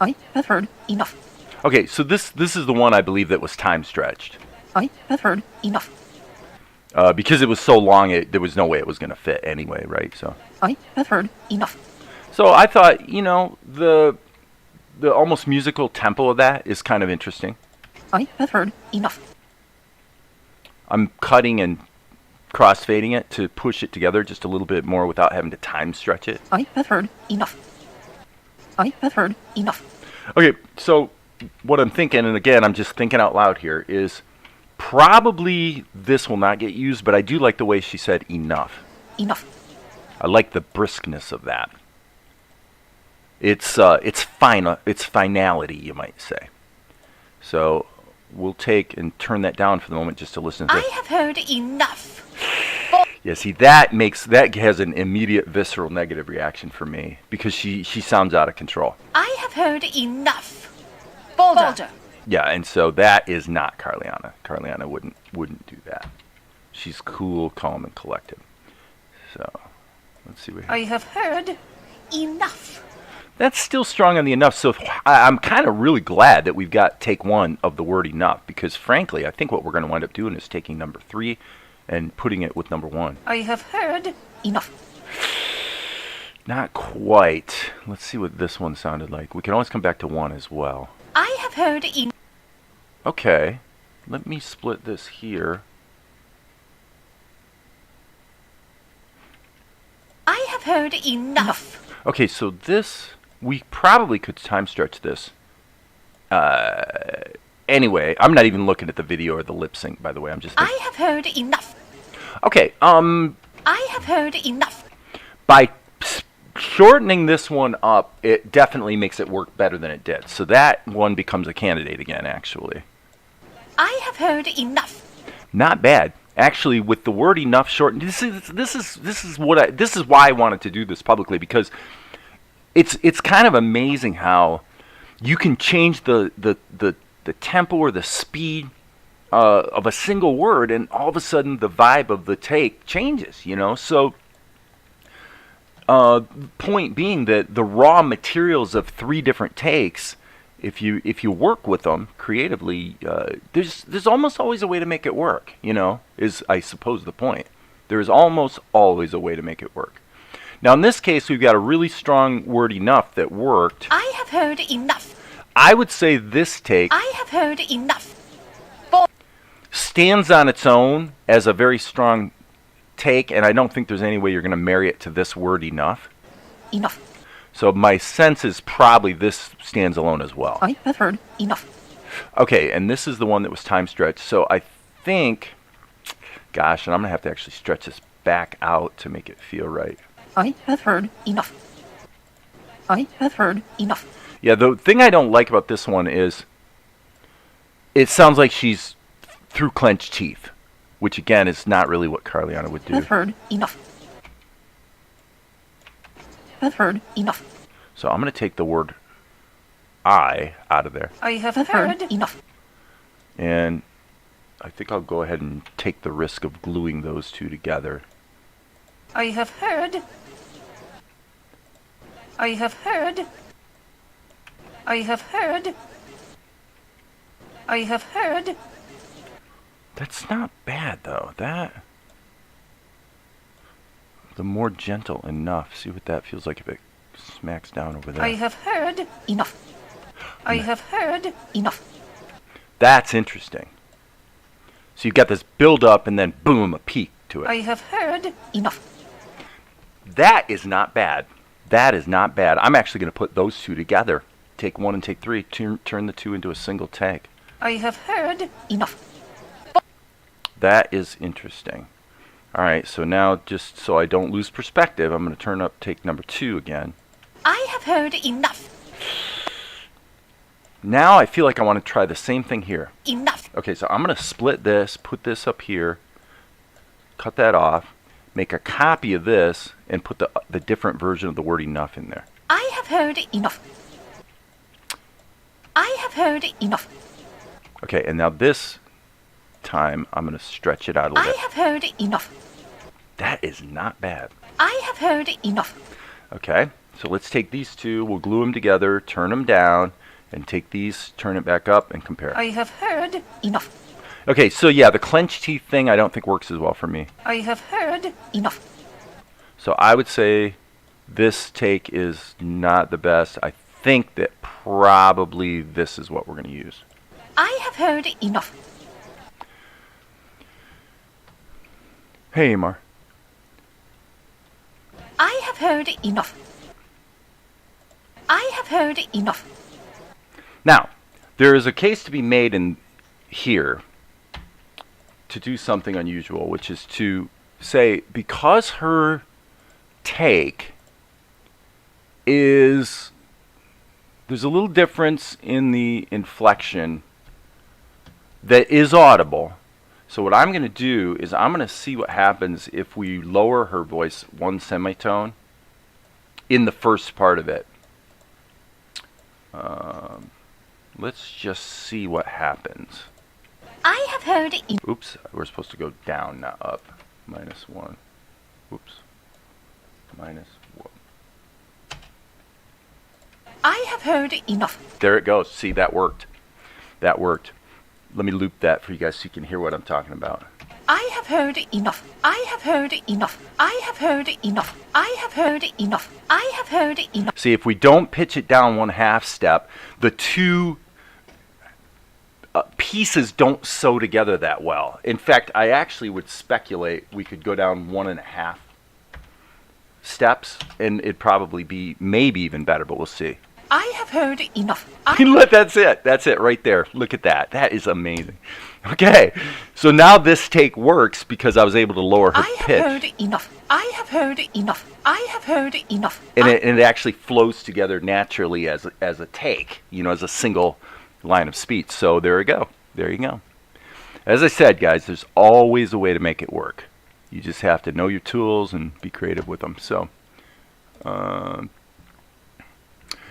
S2: I have heard enough.
S1: Okay, so this is the one I believe that was time stretched.
S2: I have heard enough.
S1: Because it was so long, there was no way it was going to fit anyway, right? So
S2: I have heard enough.
S1: So I thought, the almost musical tempo of that is kind of interesting.
S2: I have heard enough.
S1: I'm cutting and crossfading it to push it together just a little bit more without having to time stretch it.
S2: I have heard enough. I have heard enough.
S1: Okay, so what I'm thinking, and again, I'm just thinking out loud here, is probably this will not get used, but I do like the way she said enough.
S2: Enough.
S1: I like the briskness of that. It's finality, you might say. So we'll take and turn that down for the moment just to listen to
S2: I
S1: this.
S2: have heard enough.
S1: Yeah, see, that has an immediate visceral negative reaction for me because she sounds out of control.
S2: I have heard enough. Boulder.
S1: Yeah, and so that is not Carliana. Carliana wouldn't do that. She's cool, calm, and collected. So let's see what.
S2: I have heard enough.
S1: That's still strong on the enough. So I'm kind of really glad that we've got take 1 of the word enough because, frankly, I think what we're going to wind up doing is taking number 3 and putting it with number 1.
S2: I have heard enough.
S1: Not quite. Let's see what this one sounded like. We can always come back to 1 as well.
S2: I have heard enough.
S1: Okay. Let me split this here.
S2: I have heard enough.
S1: Okay, so this, we probably could time stretch this. Anyway, I'm not even looking at the video or the lip sync, by the way. I'm just thinking.
S2: I have heard enough.
S1: Okay,
S2: I have heard enough.
S1: by shortening this one up, it definitely makes it work better than it did. So that one becomes a candidate again, actually.
S2: I have heard enough.
S1: Not bad. Actually, with the word enough shortened, this is why I wanted to do this publicly, because it's kind of amazing how you can change the tempo or the speed of a single word, and all of a sudden the vibe of the take changes, So, point being that the raw materials of 3 different takes if you work with them creatively, there's almost always a way to make it work. Is I suppose the point. There is almost always a way to make it work. Now in this case, we've got a really strong word enough that worked.
S2: I have heard enough.
S1: I would say this take
S2: I have heard enough.
S1: stands on its own as a very strong take, and I don't think there's any way you're going to marry it to this word enough.
S2: Enough.
S1: So my sense is probably this stands alone as well.
S2: I have heard enough.
S1: Okay, and this is the one that was time stretched. So I think, gosh, and I'm going to have to actually stretch this back out to make it feel right.
S2: I have heard enough. I have heard enough.
S1: Yeah, the thing I don't like about this one is it sounds like she's through clenched teeth, which again is not really what Carliana would do.
S2: Have heard enough. Have heard enough.
S1: So I'm going to take the word I out of there.
S2: I have heard enough.
S1: And I think I'll go ahead and take the risk of gluing those two together.
S2: I have heard. I have heard. I have heard. I have heard.
S1: That's not bad, though. The more gentle enough. See what that feels like if it smacks down over there.
S2: I have heard enough. I have heard enough.
S1: That's interesting. So you've got this build up and then boom, a peak to it.
S2: I have heard enough.
S1: That is not bad. That is not bad. I'm actually going to put those two together. Take one and take three. Turn the two into a single take.
S2: I have heard enough.
S1: That is interesting. All right, so now just so I don't lose perspective, I'm going to turn up take number 2 again.
S2: I have heard enough.
S1: Now I feel like I want to try the same thing here.
S2: Enough.
S1: Okay, so I'm going to split this, put this up here, cut that off, make a copy of this, and put the different version of the word enough in there.
S2: I have heard enough. I have heard enough.
S1: Okay, and now this time I'm going to stretch it out a little
S2: I
S1: bit.
S2: have heard enough.
S1: That is not bad.
S2: I have heard enough.
S1: Okay, so let's take these two, we'll glue them together, turn them down, and take these, turn it back up, and compare.
S2: I have heard enough.
S1: Okay, so yeah, the clenched teeth thing I don't think works as well for me.
S2: I have heard enough.
S1: So I would say this take is not the best. I think that probably this is what we're going to use.
S2: I have heard enough.
S1: Hey, Amar.
S2: I have heard enough. I have heard enough.
S1: Now, there is a case to be made in here to do something unusual, which is to say, because her take is, there's a little difference in the inflection that is audible. So what I'm going to do is I'm going to see what happens if we lower her voice one semitone in the first part of it. Let's just see what happens.
S2: I have heard enough.
S1: Oops, we're supposed to go down, not up. -1. Oops. -1.
S2: I have heard enough.
S1: There it goes. See, that worked. That worked. Let me loop that for you guys so you can hear what I'm talking about.
S2: I have heard enough. I have heard enough. I have heard enough. I have heard enough. I have heard enough.
S1: See, if we don't pitch it down 1/2 step, the two pieces don't sew together that well. In fact, I actually would speculate we could go down 1.5 steps, and it'd probably be maybe even better, but we'll see.
S2: I have heard enough.
S1: That's it. That's it right there. Look at that. That is amazing. Okay, so now this take works because I was able to lower her
S2: I have
S1: pitch.
S2: heard enough. I have heard enough. I have heard enough.
S1: And it actually flows together naturally as a take, as a single line of speech. So there you go. There you go. As I said, guys, there's always a way to make it work. You just have to know your tools and be creative with them. So,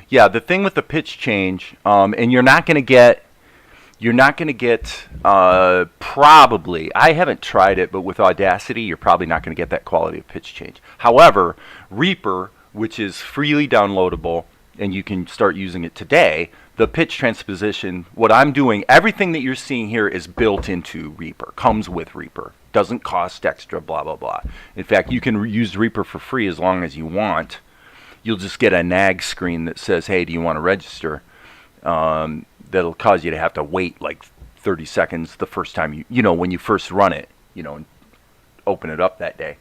S1: yeah, the thing with the pitch change, and you're not going to get probably, I haven't tried it, but with Audacity, you're probably not going to get that quality of pitch change. However, Reaper, which is freely downloadable, and you can start using it today, the pitch transposition, what I'm doing, everything that you're seeing here is built into Reaper, comes with Reaper. Doesn't cost extra, blah, blah, blah. In fact, you can use Reaper for free as long as you want. You'll just get a nag screen that says, hey, do you want to register? That'll cause you to have to wait like 30 seconds the first time you know, when you first run it, you know, and open it up that day.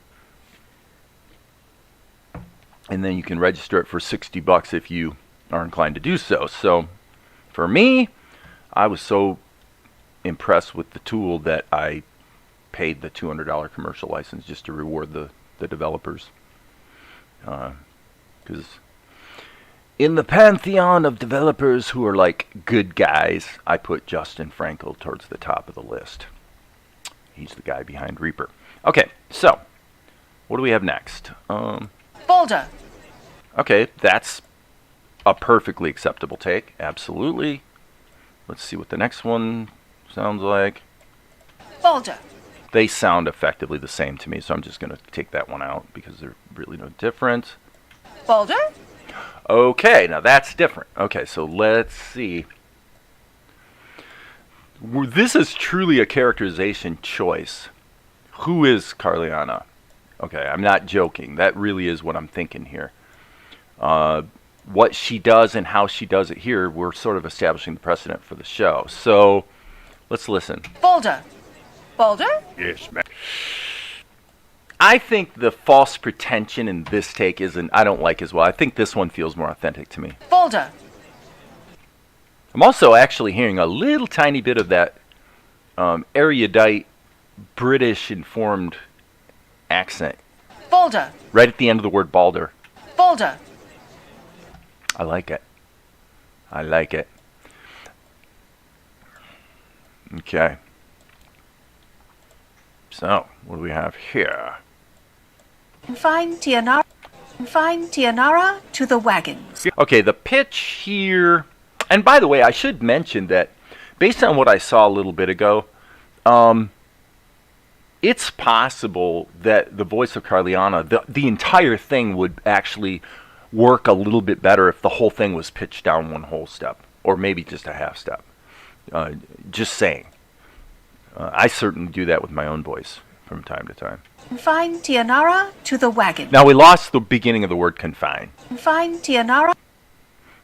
S1: And then you can register it for $60 if you are inclined to do so. So for me, I was so impressed with the tool that I paid the $200 commercial license just to reward the developers. Because in the pantheon of developers who are like good guys, I put Justin Frankel towards the top of the list. He's the guy behind Reaper. Okay, so what do we have next?
S2: Boulder.
S1: Okay, that's a perfectly acceptable take. Absolutely. Let's see what the next one sounds like.
S2: Boulder.
S1: They sound effectively the same to me, so I'm just going to take that one out because they're really no different.
S2: Boulder.
S1: Okay, now that's different. Okay, so let's see. This is truly a characterization choice. Who is Carliana? Okay, I'm not joking. That really is what I'm thinking here. What she does and how she does it here, we're sort of establishing the precedent for the show. So, let's listen.
S2: Boulder. Boulder?
S3: Yes, ma'am.
S1: I think the false pretension in this take I don't like as well. I think this one feels more authentic to me.
S2: Boulder.
S1: I'm also actually hearing a little tiny bit of that erudite, British-informed accent.
S2: Boulder.
S1: Right at the end of the word Balder.
S2: Boulder.
S1: I like it. I like it. Okay. So, what do we have here?
S2: Confine Tianara to the wagons.
S1: Okay, the pitch here... And by the way, I should mention that based on what I saw a little bit ago, it's possible that the voice of Carliana, the entire thing would actually work a little bit better if the whole thing was pitched down one whole step, or maybe just a half step. Just saying. I certainly do that with my own voice from time to time.
S2: Confine Tianara to the wagon.
S1: Now, we lost the beginning of the word confine.
S2: Confine Tianara.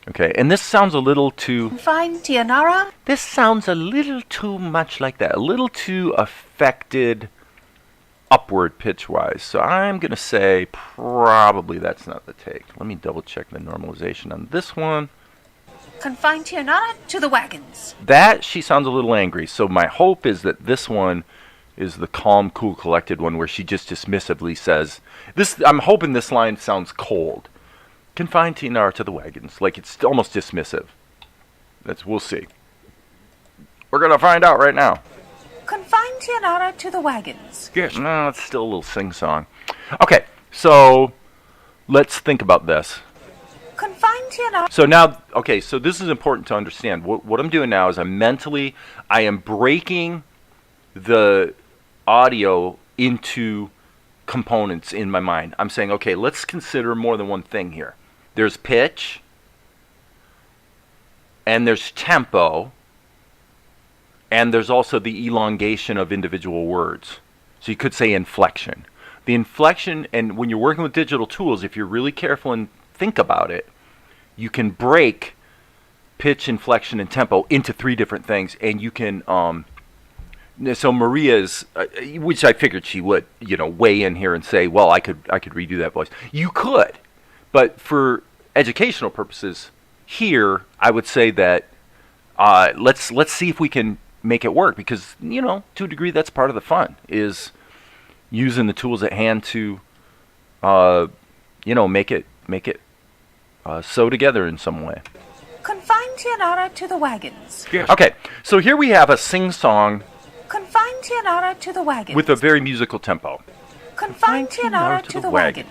S1: Okay, and this sounds a little too...
S2: Confine Tianara.
S1: This sounds a little too much like that. A little too affected upward pitch-wise. So I'm going to say probably that's not the take. Let me double-check the normalization on this one.
S2: Confine Tianara to the wagons.
S1: That, she sounds a little angry. So my hope is that this one is the calm, cool, collected one where she just dismissively says... I'm hoping this line sounds cold. Confine Tianara to the wagons. Like it's almost dismissive. We'll see. We're going to find out right now.
S2: Confine Tianara to the wagons.
S1: Yes. No, it's still a little sing-song. Okay, so let's think about this.
S2: Confine Tianara.
S1: So now, okay, so this is important to understand. What I'm doing now is I am breaking the audio into components in my mind. I'm saying, okay, let's consider more than one thing here. There's pitch, and there's tempo, and there's also the elongation of individual words. So you could say inflection. The inflection, and when you're working with digital tools, if you're really careful and think about it, you can break pitch, inflection, and tempo into three different things, and you can... So Maria's, which I figured she would, weigh in here and say, well, I could redo that voice. You could, but for educational purposes, here I would say that let's see if we can make it work, because to a degree that's part of the fun, is using the tools at hand to make it sew together in some way.
S2: Confine Tianara to the wagons.
S3: Yes.
S1: Okay, so here we have a sing-song.
S2: Confine Tianara to the wagons.
S1: With a very musical tempo.
S2: Confine Tianara to the wagon.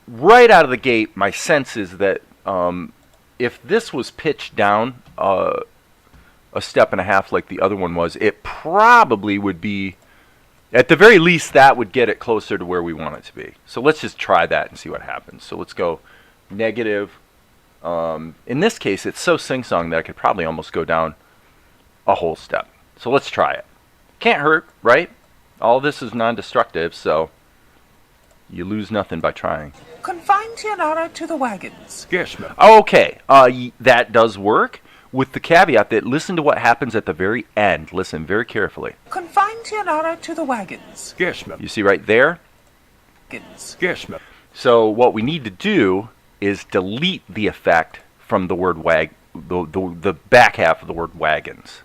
S1: Right out of the gate, my sense is that if this was pitched down a step and a half like the other one was, it probably would be, at the very least, that would get it closer to where we want it to be. So let's just try that and see what happens. So let's go negative, In this case, it's so sing-song that I could probably almost go down a whole step. So let's try it. Can't hurt, right? All this is non-destructive, so you lose nothing by trying.
S6: Confine Tianara to the wagons.
S3: Yes, ma'am.
S1: Okay, that does work, with the caveat that listen to what happens at the very end. Listen very carefully.
S6: Confine Tianara to the wagons.
S3: Yes, ma'am.
S1: You see right there?
S6: Wagons.
S3: Yes, ma'am.
S1: So what we need to do is delete the effect from the word the back half of the word wagons.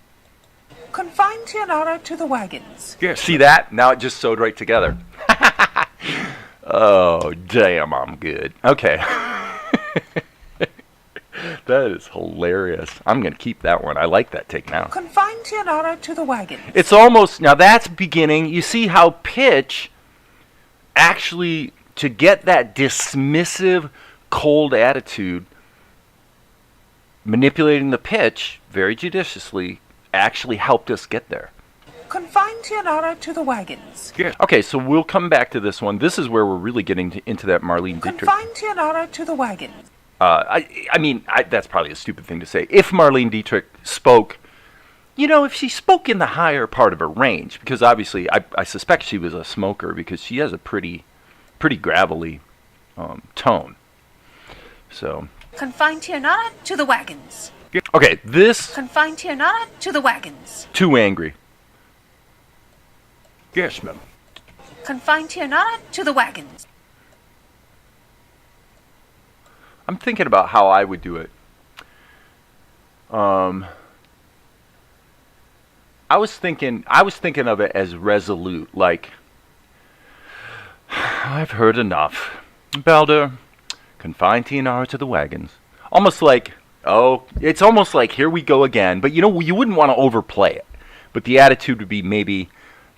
S6: Confine Tianara to the wagons.
S3: Yes.
S1: See that? Now it just sewed right together. Oh, damn, I'm good. Okay. That is hilarious. I'm going to keep that one. I like that take now.
S6: Confine Tianara to the wagons.
S1: It's almost, now that's beginning. You see how pitch actually, to get that dismissive, cold attitude, manipulating the pitch very judiciously actually helped us get there.
S6: Confine Tianara to the wagons.
S3: Yes.
S1: Okay, so we'll come back to this one. This is where we're really getting into that Marlene Dietrich.
S6: Confine Tianara to the wagons.
S1: I mean, that's probably a stupid thing to say. If Marlene Dietrich spoke, if she spoke in the higher part of her range, because obviously I suspect she was a smoker because she has a pretty gravelly tone. So.
S2: Confine Tianara to the wagons.
S1: Okay, this,
S2: Confine Tianara to the wagons.
S1: too angry.
S3: Yes, ma'am.
S2: Confine Tianara to the wagons.
S1: I'm thinking about how I would do it. I was thinking of it as resolute, like, I've heard enough. Balder, confine Tianara to the wagons. Almost like, it's almost like, here we go again. But, you wouldn't want to overplay it. But the attitude would be maybe,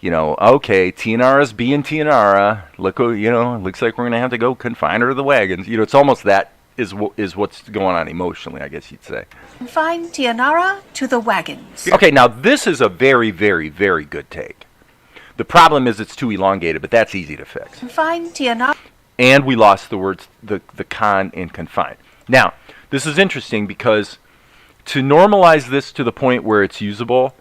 S1: okay, Tianara's being Tianara. Look, looks like we're going to have to go confine her to the wagons. It's almost that is what's going on emotionally, I guess you'd say.
S2: Confine Tianara to the wagons.
S1: Okay, now this is a very, very, very good take. The problem is it's too elongated, but that's easy to fix.
S2: Confine Tianara.
S1: And we lost the words, the con in confine. Now, this is interesting because to normalize this to the point where it's usable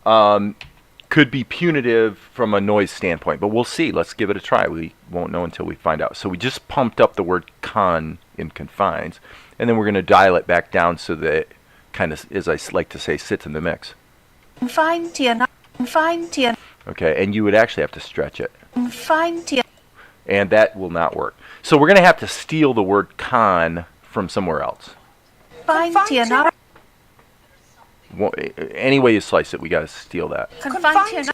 S1: could be punitive from a noise standpoint, but we'll see. Let's give it a try. We won't know until we find out. So we just pumped up the word con in confines, and then we're going to dial it back down so that it kind of, as I like to say, sits in the mix.
S2: Confine Tianara. Confine Tianara.
S1: Okay, and you would actually have to stretch it.
S2: Confine Tianara.
S1: And that will not work. So we're going to have to steal the word con from somewhere else.
S2: Confine Tianara.
S1: Any way you slice it, we got to steal that.
S2: Confine Tianara.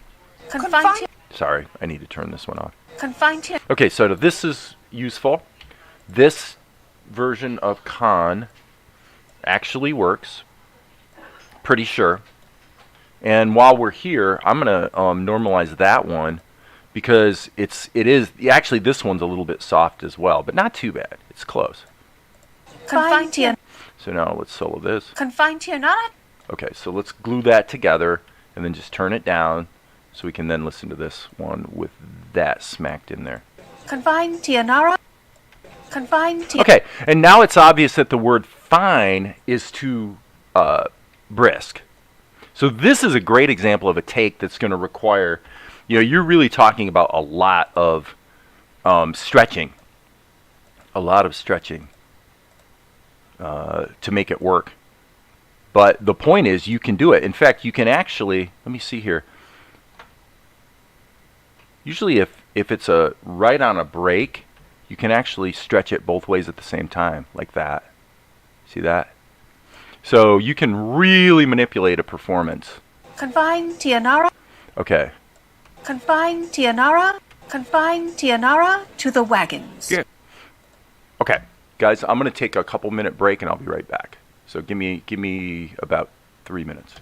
S2: Confine Tianara.
S1: Sorry, I need to turn this one off.
S2: Confine Tianara.
S1: Okay, so this is useful. This version of con actually works. Pretty sure. And while we're here, I'm going to normalize that one because it is actually, this one's a little bit soft as well, but not too bad. It's close.
S2: Confine Tianara.
S1: So now let's solo this.
S2: Confine Tianara.
S1: Okay, so let's glue that together and then just turn it down so we can then listen to this one with that smacked in there.
S2: Confine Tianara. Confine Tianara.
S1: Okay, and now it's obvious that the word fine is too brisk. So this is a great example of a take that's going to require, you're really talking about a lot of stretching. A lot of stretching to make it work. But the point is, you can do it. In fact, you can actually, let me see here. Usually if it's right on a break, you can actually stretch it both ways at the same time, like that. See that? So you can really manipulate a performance.
S2: Confine Tianara.
S1: Okay.
S2: Confine Tianara. Confine Tianara to the wagons.
S3: Yeah.
S1: Okay, guys, I'm going to take a couple-minute break and I'll be right back. So give me about 3 minutes.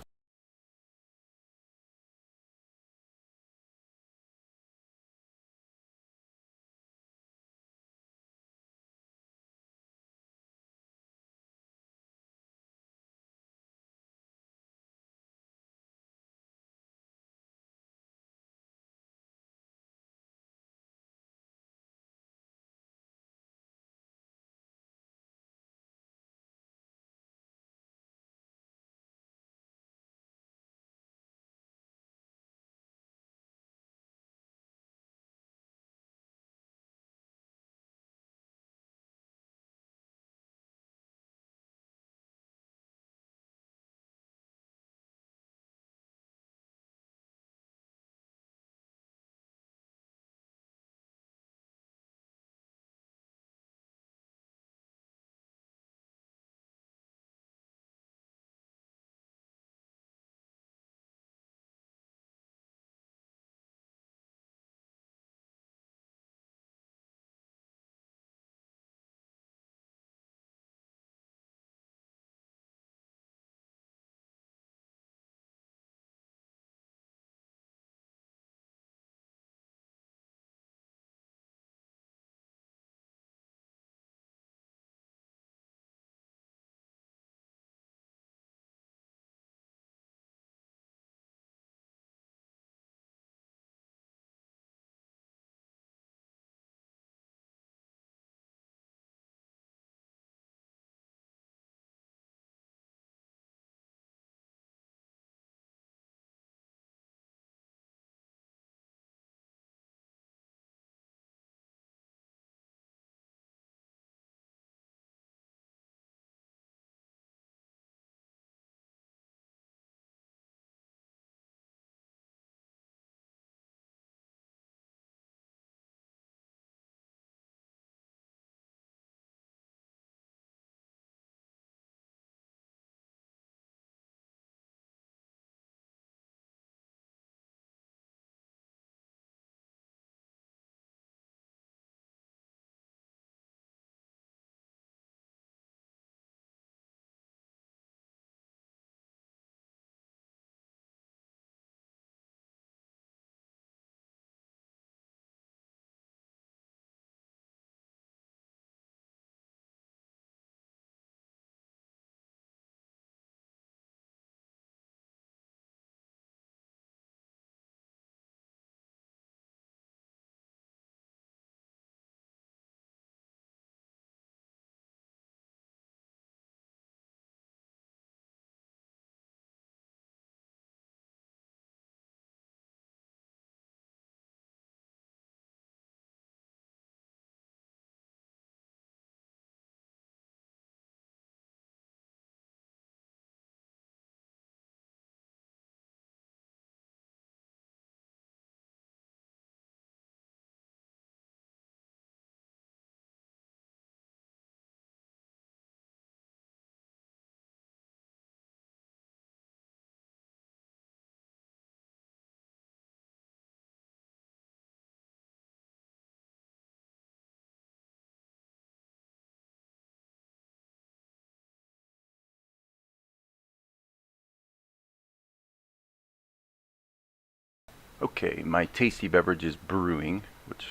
S1: Okay, my tasty beverage is brewing, which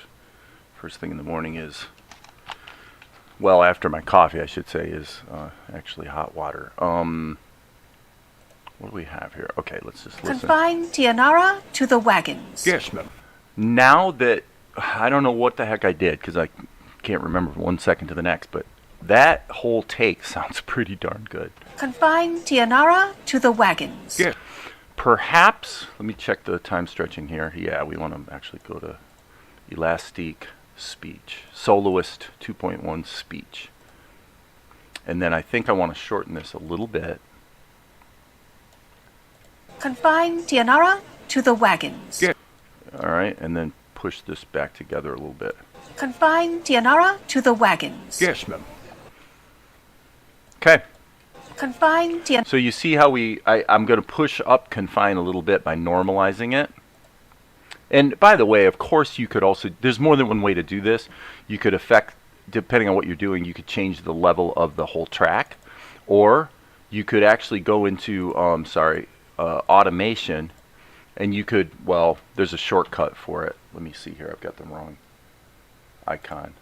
S1: first thing in the morning is, well, after my coffee, I should say, is actually hot water. What do we have here? Okay, let's just listen.
S2: Confine Tianara to the wagons.
S3: Yes, ma'am.
S1: Now that, I don't know what the heck I did, because I can't remember from 1 second to the next, but that whole take sounds pretty darn good.
S2: Confine Tianara to the wagons.
S3: Yes.
S1: Perhaps, let me check the time stretching here. Yeah, we want to actually go to elastic speech, soloist 2.1 speech. And then I think I want to shorten this a little bit.
S2: Confine Tianara to the wagons.
S3: Yes.
S1: All right, and then push this back together a little bit.
S2: Confine Tianara to the wagons.
S3: Yes, ma'am.
S1: Okay.
S2: Confine Tianara.
S1: So you see how I'm going to push up confine a little bit by normalizing it. And by the way, of course, you could also, there's more than one way to do this. You could affect, depending on what you're doing, you could change the level of the whole track. Or you could actually go into, automation, and you could, well, there's a shortcut for it. Let me see here, I've got the wrong icon.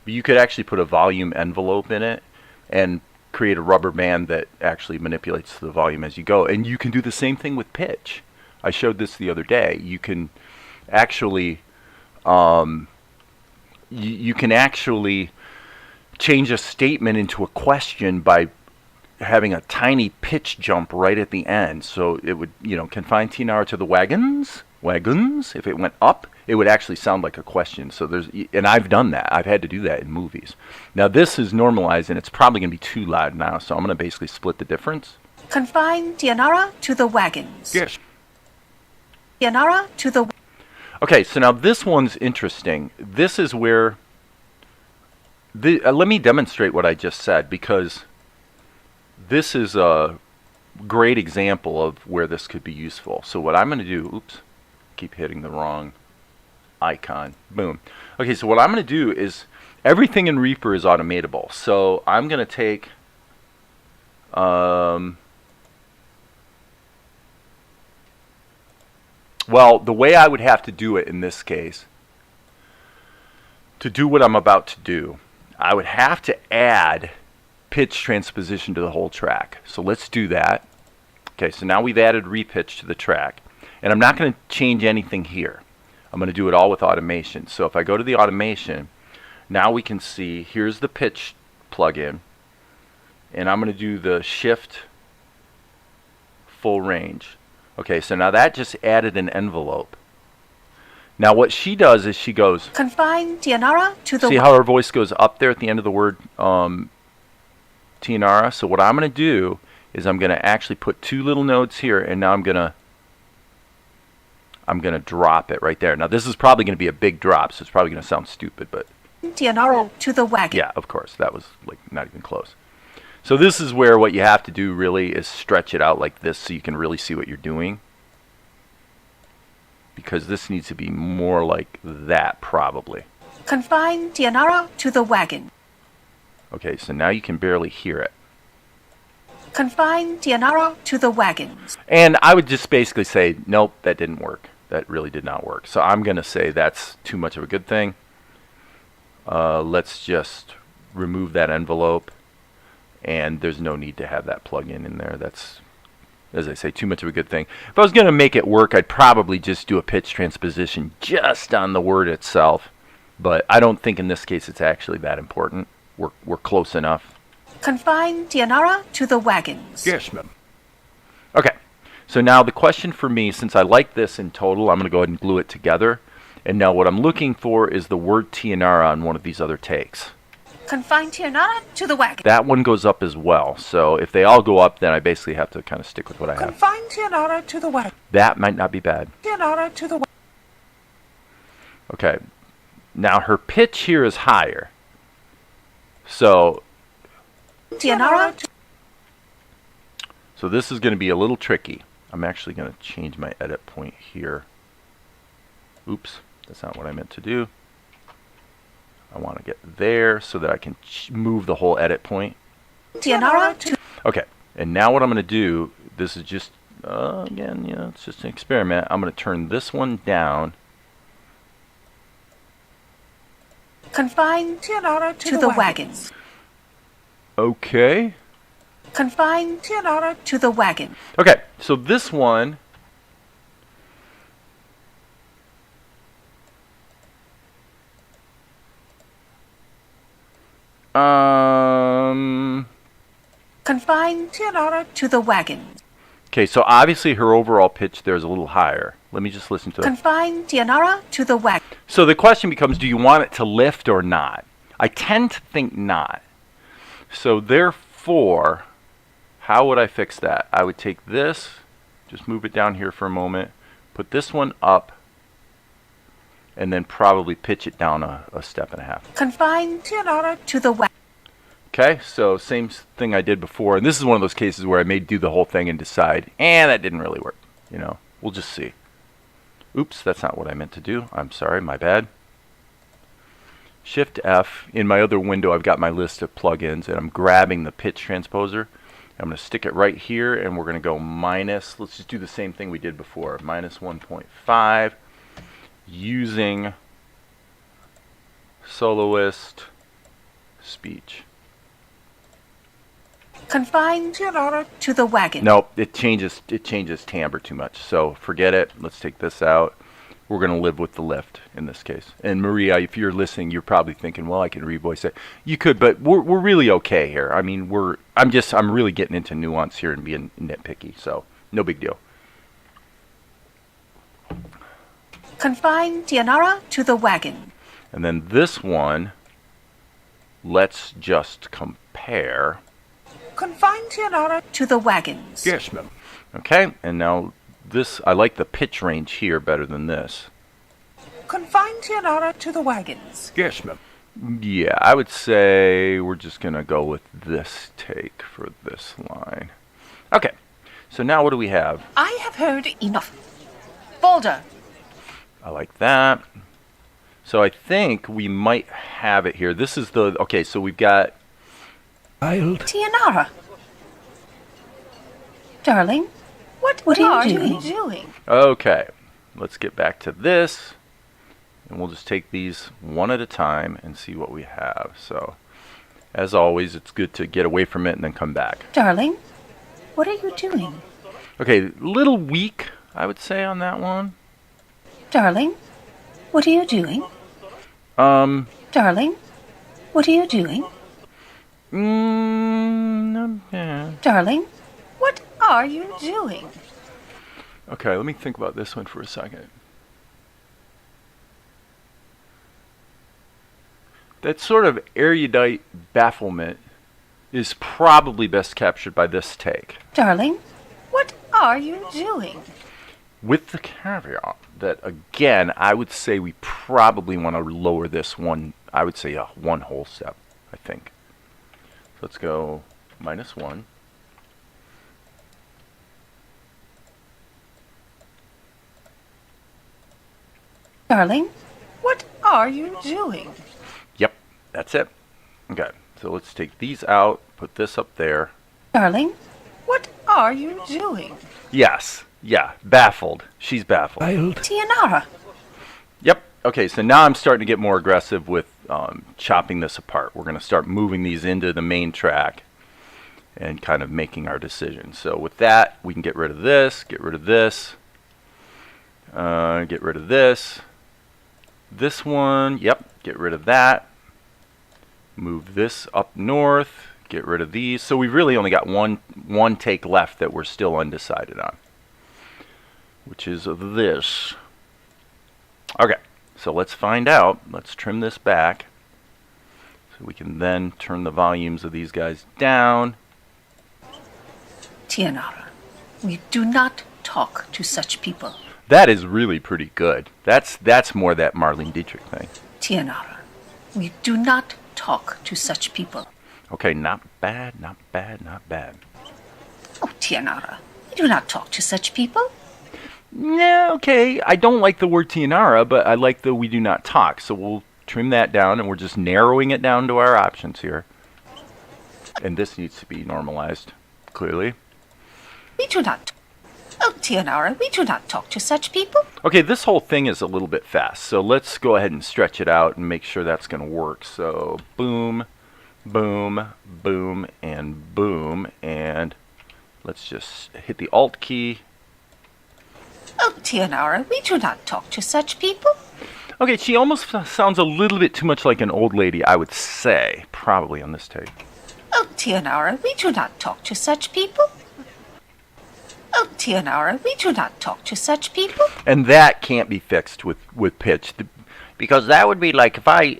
S1: But you could actually put a volume envelope in it and create a rubber band that actually manipulates the volume as you go. And you can do the same thing with pitch. I showed this the other day. You can actually you can actually change a statement into a question by having a tiny pitch jump right at the end. So it would, confine Tianara to the wagons. If it went up, it would actually sound like a question. So and I've done that. I've had to do that in movies. Now this is normalized, and it's probably going to be too loud now. So I'm going to basically split the difference.
S2: Confine Tianara to the wagons.
S3: Yes.
S2: Tianara to the.
S1: Okay, so now this one's interesting. This is where. Let me demonstrate what I just said, because this is a great example of where this could be useful. So what I'm going to do, oops, keep hitting the wrong icon. Boom. Okay, so what I'm going to do is, everything in Reaper is automatable. So I'm going to take, well, the way I would have to do it in this case, to do what I'm about to do, I would have to add pitch transposition to the whole track. So let's do that. Okay, so now we've added repitch to the track. And I'm not going to change anything here. I'm going to do it all with automation. So if I go to the automation, now we can see, here's the pitch plugin. And I'm going to do the shift full range. Okay, so now that just added an envelope. Now what she does is she goes,
S2: Confine Tianara to the.
S1: see how her voice goes up there at the end of the word Tianara? So what I'm going to do is I'm going to actually put two little nodes here, and now I'm going to drop it right there. Now this is probably going to be a big drop, so it's probably going to sound stupid, but
S2: Tianara to the wagon.
S1: yeah, of course, that was like not even close. So this is where what you have to do really is stretch it out like this so you can really see what you're doing. Because this needs to be more like that, probably.
S2: Confine Tianara to the wagon.
S1: Okay, so now you can barely hear it.
S2: Confine Tianara to the wagons.
S1: And I would just basically say, nope, that didn't work. That really did not work. So I'm going to say that's too much of a good thing. Let's just remove that envelope. And there's no need to have that plug-in in there. That's, as I say, too much of a good thing. If I was going to make it work, I'd probably just do a pitch transposition just on the word itself. But I don't think in this case it's actually that important. We're close enough.
S2: Confine Tianara to the wagons.
S3: Yes, ma'am.
S1: Okay, so now the question for me, since I like this in total, I'm going to go ahead and glue it together. And now what I'm looking for is the word Tianara on one of these other takes.
S2: Confine Tianara to the wagon.
S1: That one goes up as well. So if they all go up, then I basically have to kind of stick with what I have.
S6: Confine Tianara to the wagon.
S1: That might not be bad.
S6: Tianara to the wagon.
S1: Okay, now her pitch here is higher. So
S2: Tianara to.
S1: So this is going to be a little tricky. I'm actually going to change my edit point here. Oops, that's not what I meant to do. I want to get there so that I can move the whole edit point.
S2: Tianara to.
S1: Okay, and now what I'm going to do, this is just again, it's just an experiment. I'm going to turn this one down.
S2: Confine
S6: Tianara
S2: to the wagons.
S1: Okay.
S2: Confine
S6: Tianara
S2: to the wagon.
S1: Okay, so this one...
S2: Confine
S6: Tianara
S2: to the wagon.
S1: Okay, so obviously her overall pitch there is a little higher. Let me just listen to it.
S2: Confine Tianara to the wagon.
S1: So the question becomes, do you want it to lift or not? I tend to think not. So therefore, how would I fix that? I would take this, just move it down here for a moment, put this one up, and then probably pitch it down a step and a half.
S2: Confine
S6: Tianara
S2: to the wagon.
S1: Okay, so same thing I did before. And this is one of those cases where I may do the whole thing and decide, that didn't really work. We'll just see. Oops, that's not what I meant to do. I'm sorry, my bad. Shift F. In my other window, I've got my list of plugins, and I'm grabbing the pitch transposer. I'm going to stick it right here, and we're going to go minus. Let's just do the same thing we did before. Minus 1.5 using soloist speech.
S2: Confine
S6: Tianara
S2: to the wagon.
S1: Nope, it changes timbre too much. So forget it. Let's take this out. We're going to live with the lift in this case. And Maria, if you're listening, you're probably thinking, well, I can revoice it. You could, but we're really okay here. I mean, I'm really getting into nuance here and being nitpicky. So no big deal.
S2: Confine Tianara to the wagon.
S1: And then this one, let's just compare.
S6: Confine Tianara
S2: to the wagons.
S3: Yes, ma'am.
S1: Okay, and now this, I like the pitch range here better than this.
S6: Confine Tianara to the wagons.
S3: Yes, ma'am.
S1: Yeah, I would say we're just going to go with this take for this line. Okay, so now what do we have?
S2: I have heard enough. Boulder.
S1: I like that. So I think we might have it here. This is the, okay, so we've got...
S3: Child.
S2: Tianara. Darling, what are you doing?
S1: Okay, let's get back to this. And we'll just take these one at a time and see what we have. So, as always, it's good to get away from it and then come back.
S2: Darling, what are you doing?
S1: Okay, little weak, I would say, on that one.
S2: Darling, what are you doing? Darling, what are you doing?
S1: Not bad.
S2: Darling, what are you doing?
S1: Okay, let me think about this one for a second. That sort of erudite bafflement is probably best captured by this take.
S2: Darling, what are you doing?
S1: With the caveat that, again, I would say we probably want to lower this one, I would say one whole step, I think. So let's go -1.
S2: Darling, what are you doing?
S1: Yep, that's it. Okay, so let's take these out, put this up there.
S2: Darling, what are you doing?
S1: Yes, yeah, baffled. She's baffled.
S3: Child.
S2: Tianara.
S1: Yep. Okay, so now I'm starting to get more aggressive with chopping this apart. We're going to start moving these into the main track and kind of making our decision. So with that, we can get rid of this, get rid of this, get rid of this. This one, yep, get rid of that. Move this up north, get rid of these. So we've really only got one take left that we're still undecided on, which is this. Okay, so let's find out. Let's trim this back so we can then turn the volumes of these guys down.
S2: Tianara, we do not talk to such people.
S1: That is really pretty good. That's more that Marlene Dietrich thing.
S2: Tianara, we do not talk to such people.
S1: Okay, not bad, not bad, not bad.
S2: Oh, Tianara, we do not talk to such people.
S1: Yeah, okay. I don't like the word Tianara, but I like the we do not talk. So we'll trim that down, and we're just narrowing it down to our options here. And this needs to be normalized, clearly.
S2: We do not. Oh, Tianara, we do not talk to such people.
S1: Okay, this whole thing is a little bit fast, so let's go ahead and stretch it out and make sure that's going to work. So boom, boom, boom, and boom, and let's just hit the Alt key.
S2: Oh, Tianara, we do not talk to such people.
S1: Okay, she almost sounds a little bit too much like an old lady, I would say, probably on this tape.
S2: Oh, Tianara, we do not talk to such people. Oh, Tianara, we do not talk to such people.
S1: And that can't be fixed with pitch.
S7: Because that would be like if I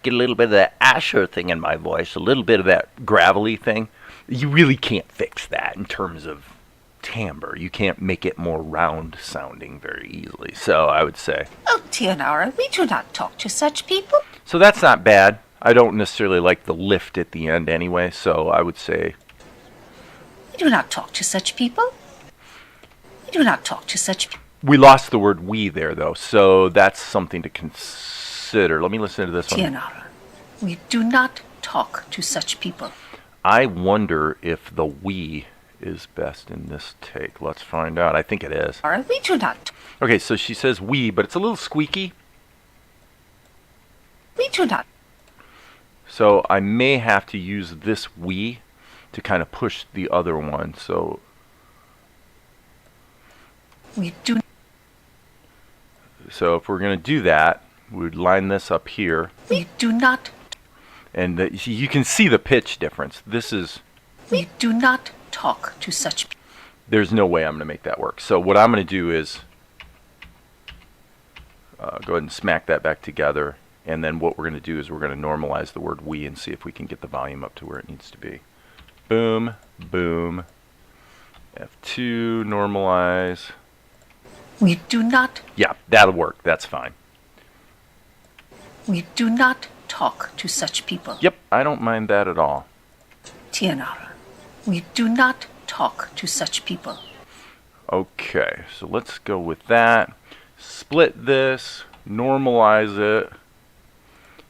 S7: get a little bit of that Asher thing in my voice,
S1: A little bit of that gravelly thing, you really can't fix that in terms of timbre. You can't make it more round sounding very easily. So I would say,
S2: Oh, Tianara, we do not talk to such people.
S1: so that's not bad. I don't necessarily like the lift at the end anyway, so I would say,
S2: We do not talk to such people. We do not talk to such people.
S1: we lost the word we there though, so that's something to consider. Let me listen to this one.
S2: Tianara, we do not talk to such people.
S1: I wonder if the we is best in this take. Let's find out. I think it is.
S2: Tianara, we do not.
S1: Okay, so she says we, but it's a little squeaky.
S2: We do not.
S1: So I may have to use this we to kind of push the other one. So
S2: We do.
S1: if we're going to do that, we'd line this up here.
S2: We do not.
S1: And you can see the pitch difference. This is,
S2: We do not talk to such people.
S1: there's no way I'm going to make that work. So what I'm going to do is go ahead and smack that back together. And then what we're going to do is we're going to normalize the word we and see if we can get the volume up to where it needs to be. Boom, boom. F2, normalize.
S2: We do not.
S1: Yeah, that'll work. That's fine.
S2: We do not talk to such people.
S1: Yep, I don't mind that at all.
S2: Tianara, we do not talk to such people.
S1: Okay, so let's go with that. Split this, normalize it,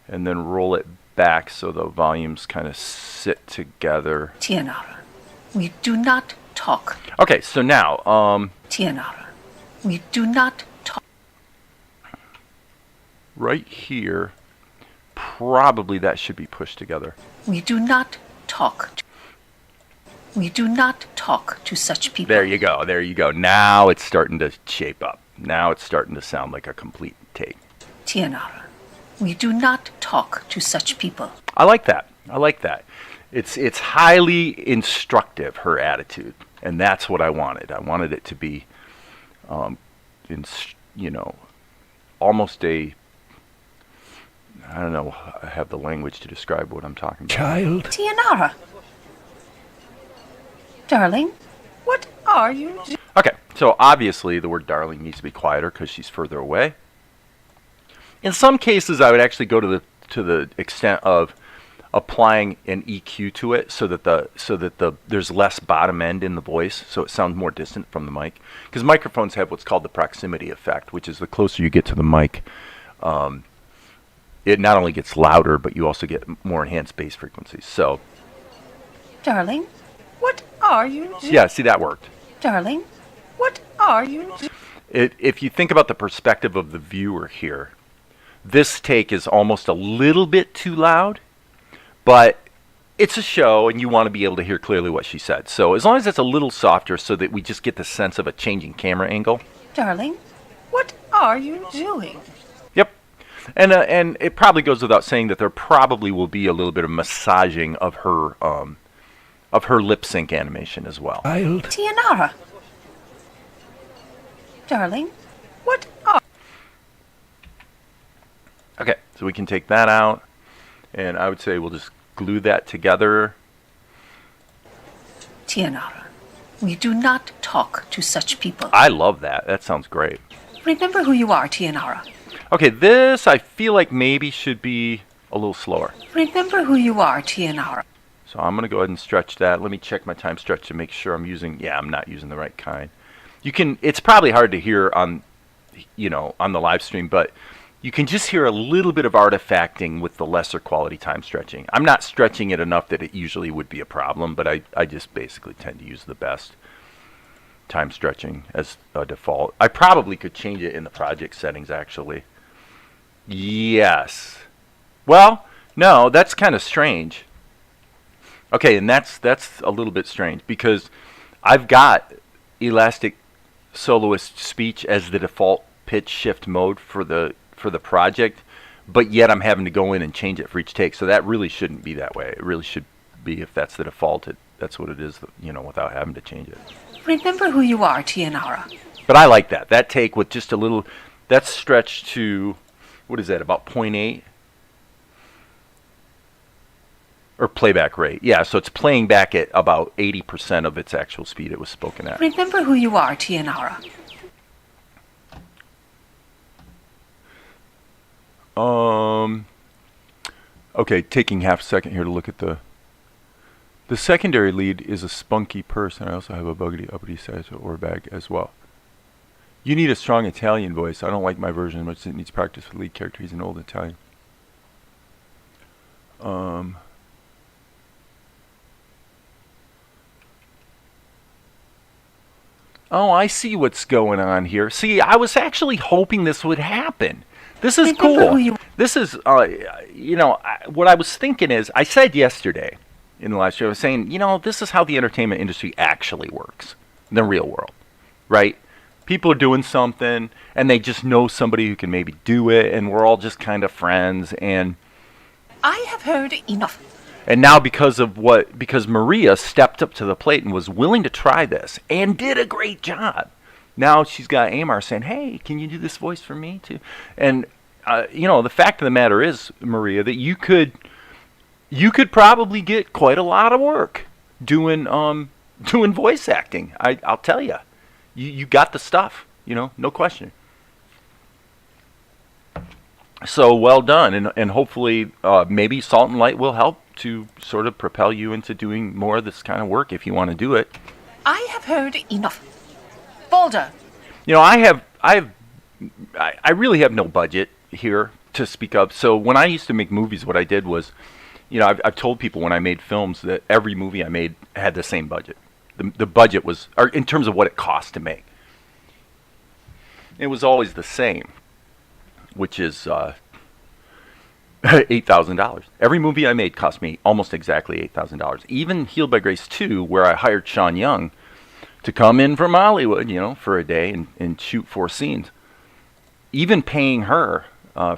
S1: and then roll it back so the volumes kind of sit together.
S2: Tianara, we do not talk.
S1: Okay, so now,
S2: Tianara, we do not talk.
S1: right here, probably that should be pushed together.
S2: We do not talk. We do not talk to such people.
S1: There you go, there you go. Now it's starting to shape up. Now it's starting to sound like a complete take.
S2: Tianara, we do not talk to such people.
S1: I like that. I like that. It's highly instructive, her attitude, and that's what I wanted. I wanted it to be, almost a. I don't know. I have the language to describe what I'm talking about.
S3: Child.
S2: Tianara, darling, what are you doing?
S1: Okay, so obviously the word "darling" needs to be quieter because she's further away. In some cases, I would actually go to the extent of applying an EQ to it so that there's less bottom end in the voice, so it sounds more distant from the mic. Because microphones have what's called the proximity effect, which is the closer you get to the mic, it not only gets louder, but you also get more enhanced bass frequencies. So,
S2: Darling, what are you doing?
S1: yeah, see, that worked.
S2: Darling, what are you doing?
S1: If you think about the perspective of the viewer here, this take is almost a little bit too loud, but it's a show and you want to be able to hear clearly what she said. So as long as it's a little softer so that we just get the sense of a changing camera angle.
S2: Darling, what are you doing?
S1: Yep. And it probably goes without saying that there probably will be a little bit of massaging of her lip sync animation as well.
S3: Child.
S2: Tianara, darling, what are...
S1: Okay, so we can take that out, and I would say we'll just glue that together.
S2: Tianara, we do not talk to such people.
S1: I love that. That sounds great.
S2: Remember who you are, Tianara.
S1: Okay, this I feel like maybe should be a little slower.
S2: Remember who you are, Tianara.
S1: So I'm going to go ahead and stretch that. Let me check my time stretch to make sure I'm using, I'm not using the right kind. It's probably hard to hear on the live stream, but you can just hear a little bit of artifacting with the lesser quality time stretching. I'm not stretching it enough that it usually would be a problem, but I just basically tend to use the best. time stretching as a default. I probably could change it in the project settings, actually. Yes. Well, no, that's kind of strange. Okay, and that's a little bit strange because I've got elastic soloist speech as the default pitch shift mode for the project, but yet I'm having to go in and change it for each take. So that really shouldn't be that way. It really should be, if that's the default, that's what it is, without having to change it.
S2: Remember who you are, Tianara.
S1: But I like that. That take with just a little, that's stretched to, what is that, about 0.8? Or playback rate. Yeah, so it's playing back at about 80% of its actual speed it was spoken at.
S2: Remember who you are, Tianara.
S1: Okay, taking half a second here to look at the secondary lead is a spunky person. I also have a buggity uppity size or bag as well. You need a strong Italian voice. I don't like my version as much as it needs practice with lead character. He's an old Italian. Oh, I see what's going on here. See, I was actually hoping this would happen. This is cool. This is, what I was thinking is, I said yesterday in the last show, I was saying, this is how the entertainment industry actually works in the real world, right? People are doing something, and they just know somebody who can maybe do it, and we're all just kind of friends, and
S2: I have heard enough.
S1: And now because Maria stepped up to the plate and was willing to try this and did a great job, now she's got Amar saying, hey, can you do this voice for me too? And, the fact of the matter is, Maria, that you could probably get quite a lot of work doing voice acting. I'll tell you. You got the stuff, no question. So well done, and hopefully maybe Salt and Light will help to sort of propel you into doing more of this kind of work if you want to do it.
S2: I have heard enough. Boulder.
S1: I really have no budget here to speak of. So when I used to make movies, what I did was, I've told people when I made films that every movie I made had the same budget. The budget was, or in terms of what it cost to make, it was always the same, which is $8,000. Every movie I made cost me almost exactly $8,000. Even Healed by Grace 2, where I hired Sean Young to come in from Hollywood, for a day and shoot 4 scenes. Even paying her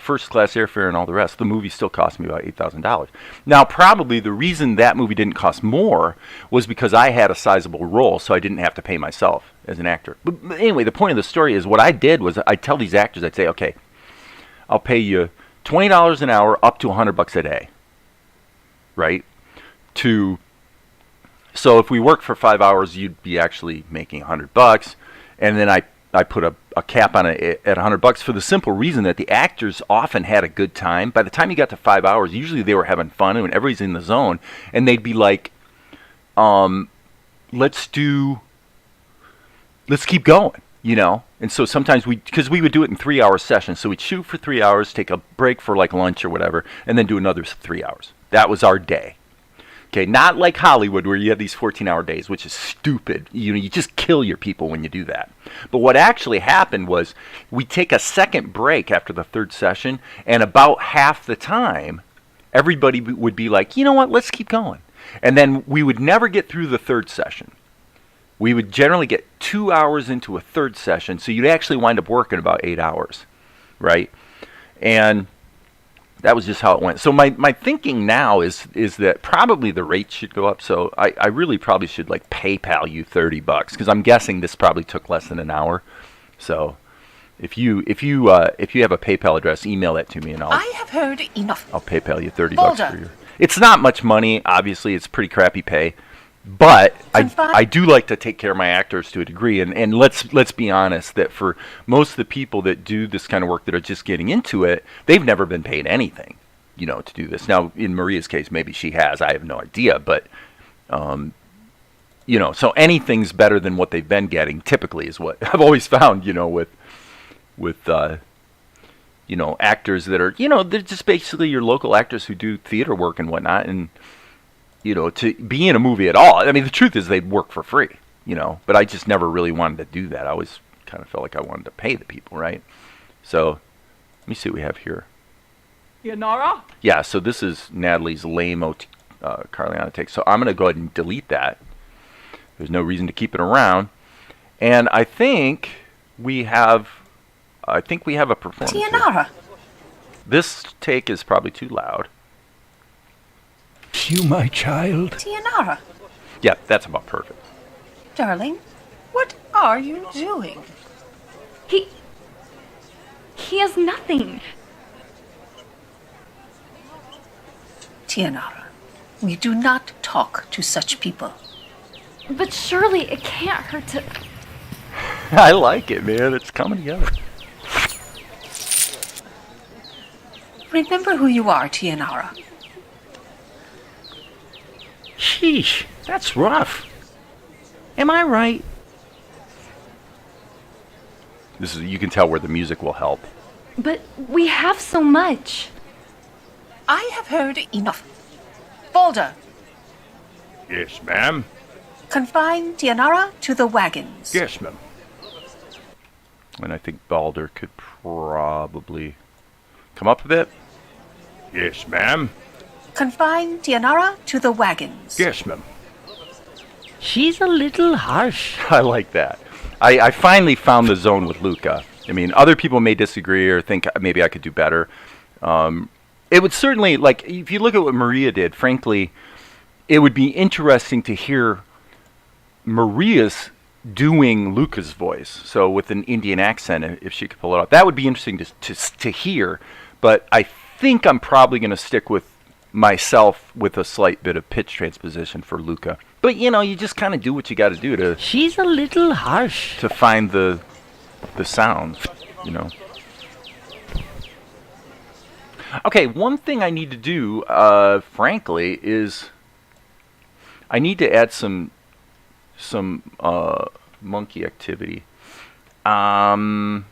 S1: first class airfare and all the rest, the movie still cost me about $8,000. Now, probably the reason that movie didn't cost more was because I had a sizable role, so I didn't have to pay myself as an actor. But anyway, the point of the story is what I did was I'd tell these actors, I'd say, okay, I'll pay you $20 an hour up to $100 a day, right? So if we work for 5 hours, you'd be actually making $100, and then I put a cap on it at $100 for the simple reason that the actors often had a good time. By the time you got to 5 hours, usually they were having fun and everybody's in the zone, and they'd be like, let's keep going. And so sometimes because we would do it in 3-hour sessions, so we'd shoot for 3 hours, take a break for like lunch or whatever, and then do another 3 hours. That was our day. Okay, not like Hollywood where you have these 14-hour days, which is stupid. You just kill your people when you do that. But what actually happened was we take a second break after the third session, and about half the time, everybody would be like, you know what, let's keep going. And then we would never get through the third session. We would generally get 2 hours into a third session, so you'd actually wind up working about 8 hours, right? And that was just how it went. So my thinking now is that probably the rates should go up. So I really probably should like PayPal you $30 because I'm guessing this probably took less than an hour. So if you have a PayPal address, email that to me and
S2: I have heard enough.
S1: I'll PayPal you $30 for your. It's not much money. Obviously, it's pretty crappy pay. But I do like to take care of my actors to a degree, and let's be honest that for most of the people that do this kind of work that are just getting into it, they've never been paid anything, to do this. Now, in Maria's case, maybe she has. I have no idea, but so anything's better than what they've been getting. Typically, is what I've always found. With actors that are they're just basically your local actors who do theater work and whatnot, and. To be in a movie at all. I mean, the truth is they'd work for free. but I just never really wanted to do that. I always kind of felt like I wanted to pay the people, right? So let me see what we have here.
S6: Tianara?
S1: Yeah, so this is Natalie's lame-o Carliana take. So I'm going to go ahead and delete that. There's no reason to keep it around. And I think we have a performance here.
S2: Tianara.
S1: This take is probably too loud.
S3: You, my child.
S2: Tianara.
S1: Yeah, that's about perfect.
S2: Darling, what are you doing?
S4: He has nothing.
S2: Tianara, we do not talk to such people.
S4: But surely it can't hurt to...
S1: I like it, man. It's coming together.
S2: Remember who you are, Tianara.
S7: Sheesh, that's rough. Am I right?
S1: You can tell where the music will help.
S4: But we have so much.
S2: I have heard enough. Balder,
S3: Yes, ma'am.
S2: confine Tianara to the wagons.
S3: Yes, ma'am.
S1: And I think Balder could probably come up a bit.
S3: Yes, ma'am.
S2: Confine Tianara to the wagons.
S3: Yes, ma'am.
S7: She's a little harsh.
S1: I like that. I finally found the zone with Luka. I mean, other people may disagree or think maybe I could do better. It would certainly, like, if you look at what Maria did, frankly, it would be interesting to hear Maria's doing Luka's voice. So with an Indian accent, if she could pull it off. That would be interesting to hear. But I think I'm probably going to stick with myself with a slight bit of pitch transposition for Luka. But, you just kind of do what you got to do to
S7: She's a little harsh.
S1: find the sound, Okay, one thing I need to do, frankly, is I need to add some monkey activity.
S3: Thank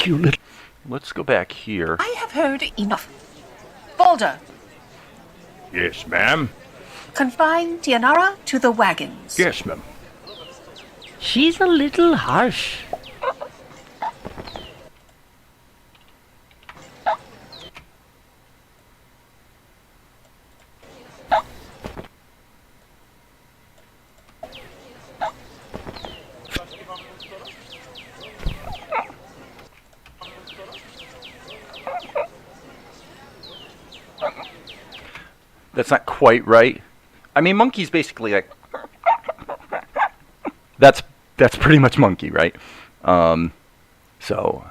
S3: you, little.
S1: Let's go back here.
S2: I have heard enough. Balder,
S3: Yes, ma'am.
S2: confine Tianara to the wagons.
S3: Yes, ma'am.
S7: She's a little harsh.
S1: That's not quite right. I mean, monkey's basically like... That's pretty much monkey, right? So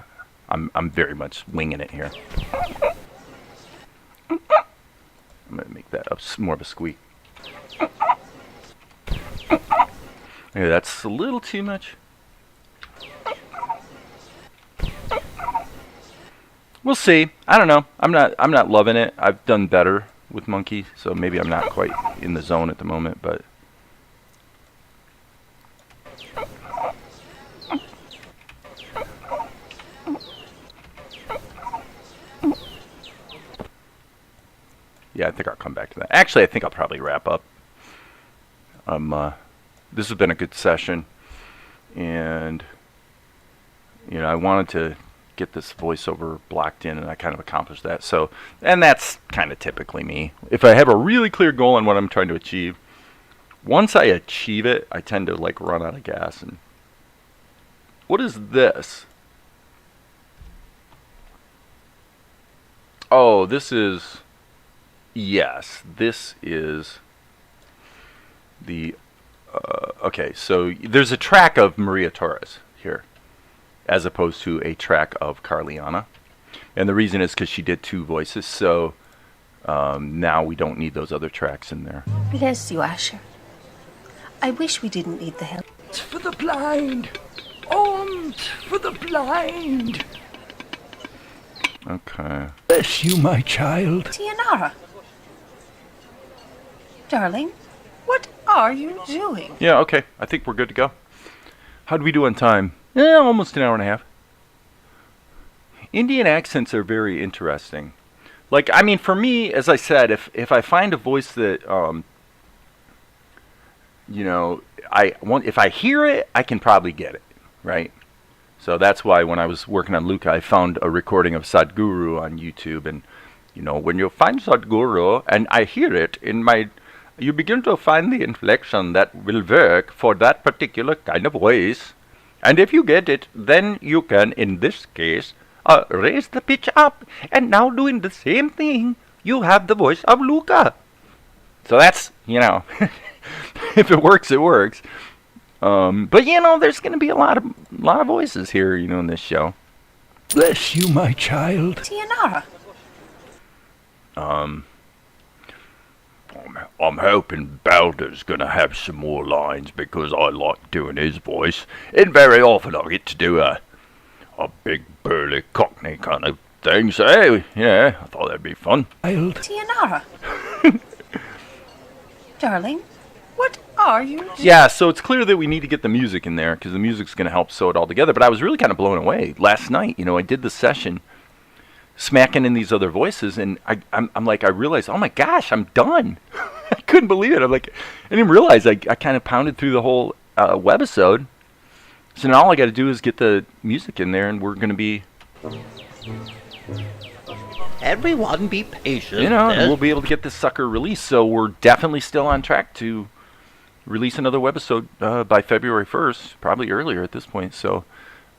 S1: I'm very much winging it here. I'm gonna make that more of a squeak. Okay, that's a little too much. We'll see. I don't know. I'm not loving it. I've done better with monkey, so maybe I'm not quite in the zone at the moment, but yeah, I think I'll come back to that. Actually, I think I'll probably wrap up. This has been a good session, and I wanted to get this voiceover blocked in, and I kind of accomplished that. So, and that's kind of typically me. If I have a really clear goal on what I'm trying to achieve, once I achieve it, I tend to like run out of gas. And what is this? Oh, this is the okay, so there's a track of Maria Torres here as opposed to a track of Carliana, and the reason is because she did two voices, so now we don't need those other tracks in there.
S2: Bless you, Asher. I wish we didn't need the help.
S3: It's for the blind. Arms for the blind.
S1: Okay.
S3: Bless you, my child.
S2: Tianara. Darling, what are you doing?
S1: Yeah, okay, I think we're good to go. How'd we do on time? Almost an hour and a half. Indian accents are very interesting. Like, I mean, for me, as I said, if I find a voice that if I hear it, I can probably get it, right? So that's why when I was working on Luka, I found a recording of Sadhguru on YouTube, and when you find Sadhguru and I hear it you begin to find the inflection that will work for that particular kind of voice, and if you get it, then you can, in this case, raise the pitch up, and now doing the same thing, you have the voice of Luka. So that's, if it works, it works. But there's going to be a lot of voices here, in this show.
S3: Bless you, my child.
S2: Tianara.
S3: I'm hoping Balder's gonna have some more lines because I like doing his voice. And very often I get to do a big burly cockney kind of thing. So hey, yeah, I thought that'd be fun.
S2: Tianara. Darling, what are you doing?
S1: Yeah, so it's clear that we need to get the music in there because the music's going to help sew it all together. But I was really kind of blown away last night. I did the session smacking in these other voices, and I'm like, I realized, oh my gosh, I'm done. I couldn't believe it. I didn't realize I kind of pounded through the whole webisode. So now all I got to do is get the music in there, and we're going to be,
S7: Everyone be patient.
S1: and we'll be able to get this sucker released. So we're definitely still on track to release another webisode by February 1st, probably earlier at this point. So,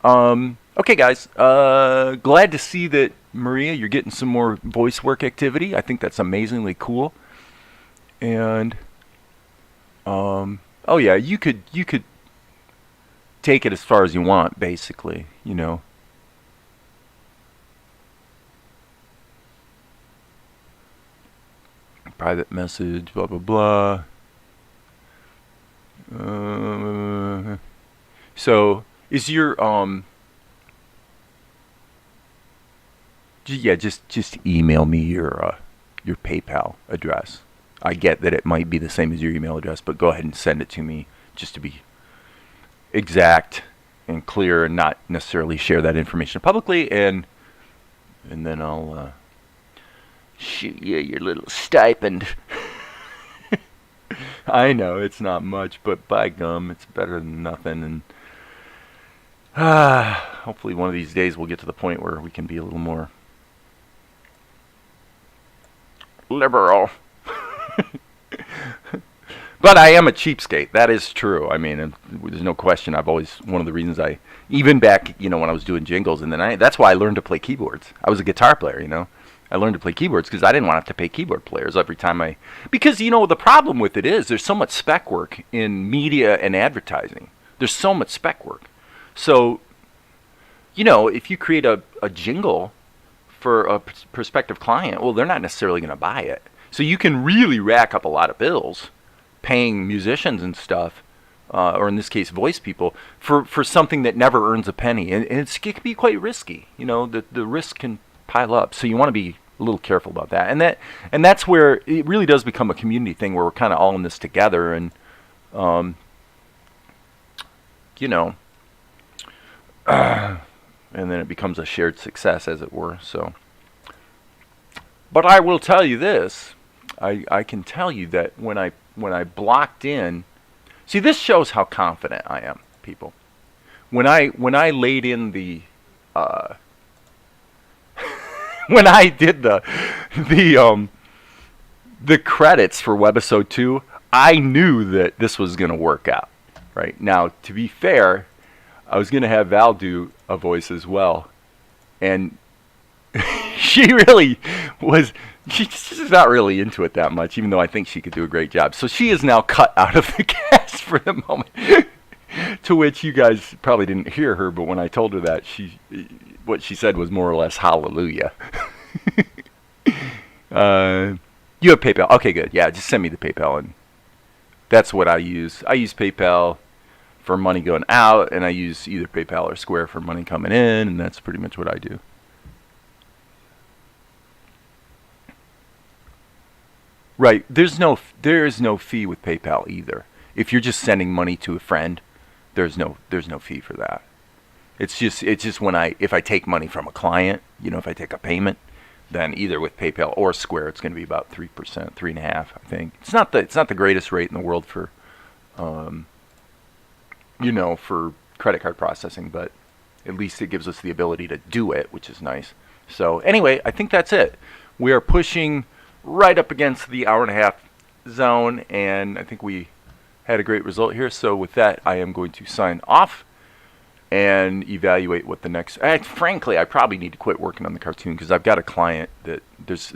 S1: okay, guys, glad to see that, Maria, you're getting some more voice work activity. I think that's amazingly cool. And, oh yeah, you could take it as far as you want, basically, Private message, blah, blah, blah. So, is your, yeah, just email me your PayPal address. I get that it might be the same as your email address, but go ahead and send it to me just to be exact and clear and not necessarily share that information publicly, and then I'll shoot you your little stipend. I know it's not much, but by gum, it's better than nothing. And hopefully one of these days we'll get to the point where we can be a little more liberal. But I am a cheapskate. That is true. I mean, there's no question. I've always, one of the reasons even back, when I was doing jingles, and then that's why I learned to play keyboards. I was a guitar player, I learned to play keyboards because I didn't want to have to pay keyboard players every time because, the problem with it is there's so much spec work in media and advertising. There's so much spec work. So, if you create a jingle for a prospective client, well, they're not necessarily going to buy it. So you can really rack up a lot of bills paying musicians and stuff, or in this case, voice people, for something that never earns a penny. And it can be quite risky. The risk can pile up. So you want to be a little careful about that. And that's where it really does become a community thing where we're kind of all in this together. And, and then it becomes a shared success, as it were. So, but I will tell you this. I can tell you that when I blocked in, see, this shows how confident I am, people. When I laid in the when I did the credits for webisode 2, I knew that this was going to work out. Right now, to be fair, I was going to have Val do a voice as well, and she really was. She's not really into it that much, even though I think she could do a great job. So she is now cut out of the cast for the moment. To which you guys probably didn't hear her, but when I told her that, what she said was more or less hallelujah. You have PayPal. Okay, good. Yeah, just send me the PayPal, and that's what I use. I use PayPal for money going out, and I use either PayPal or Square for money coming in, and that's pretty much what I do. Right. There is no fee with PayPal either. If you're just sending money to a friend, there's no fee for that. It's just if I take money from a client, if I take a payment, then either with PayPal or Square, it's going to be about 3%, 3.5%, I think. It's not the greatest rate in the world for you know, for credit card processing, but at least it gives us the ability to do it, which is nice. So anyway, I think that's it. We are pushing right up against the hour and a half zone, and I think we had a great result here. So with that, I am going to sign off and evaluate what the next... frankly, I probably need to quit working on the cartoon because I've got a client that there's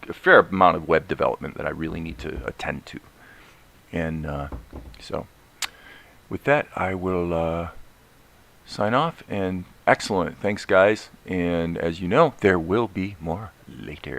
S1: a fair amount of web development that I really need to attend to. And so with that, I will sign off. And excellent. Thanks, guys. And as you know, there will be more later.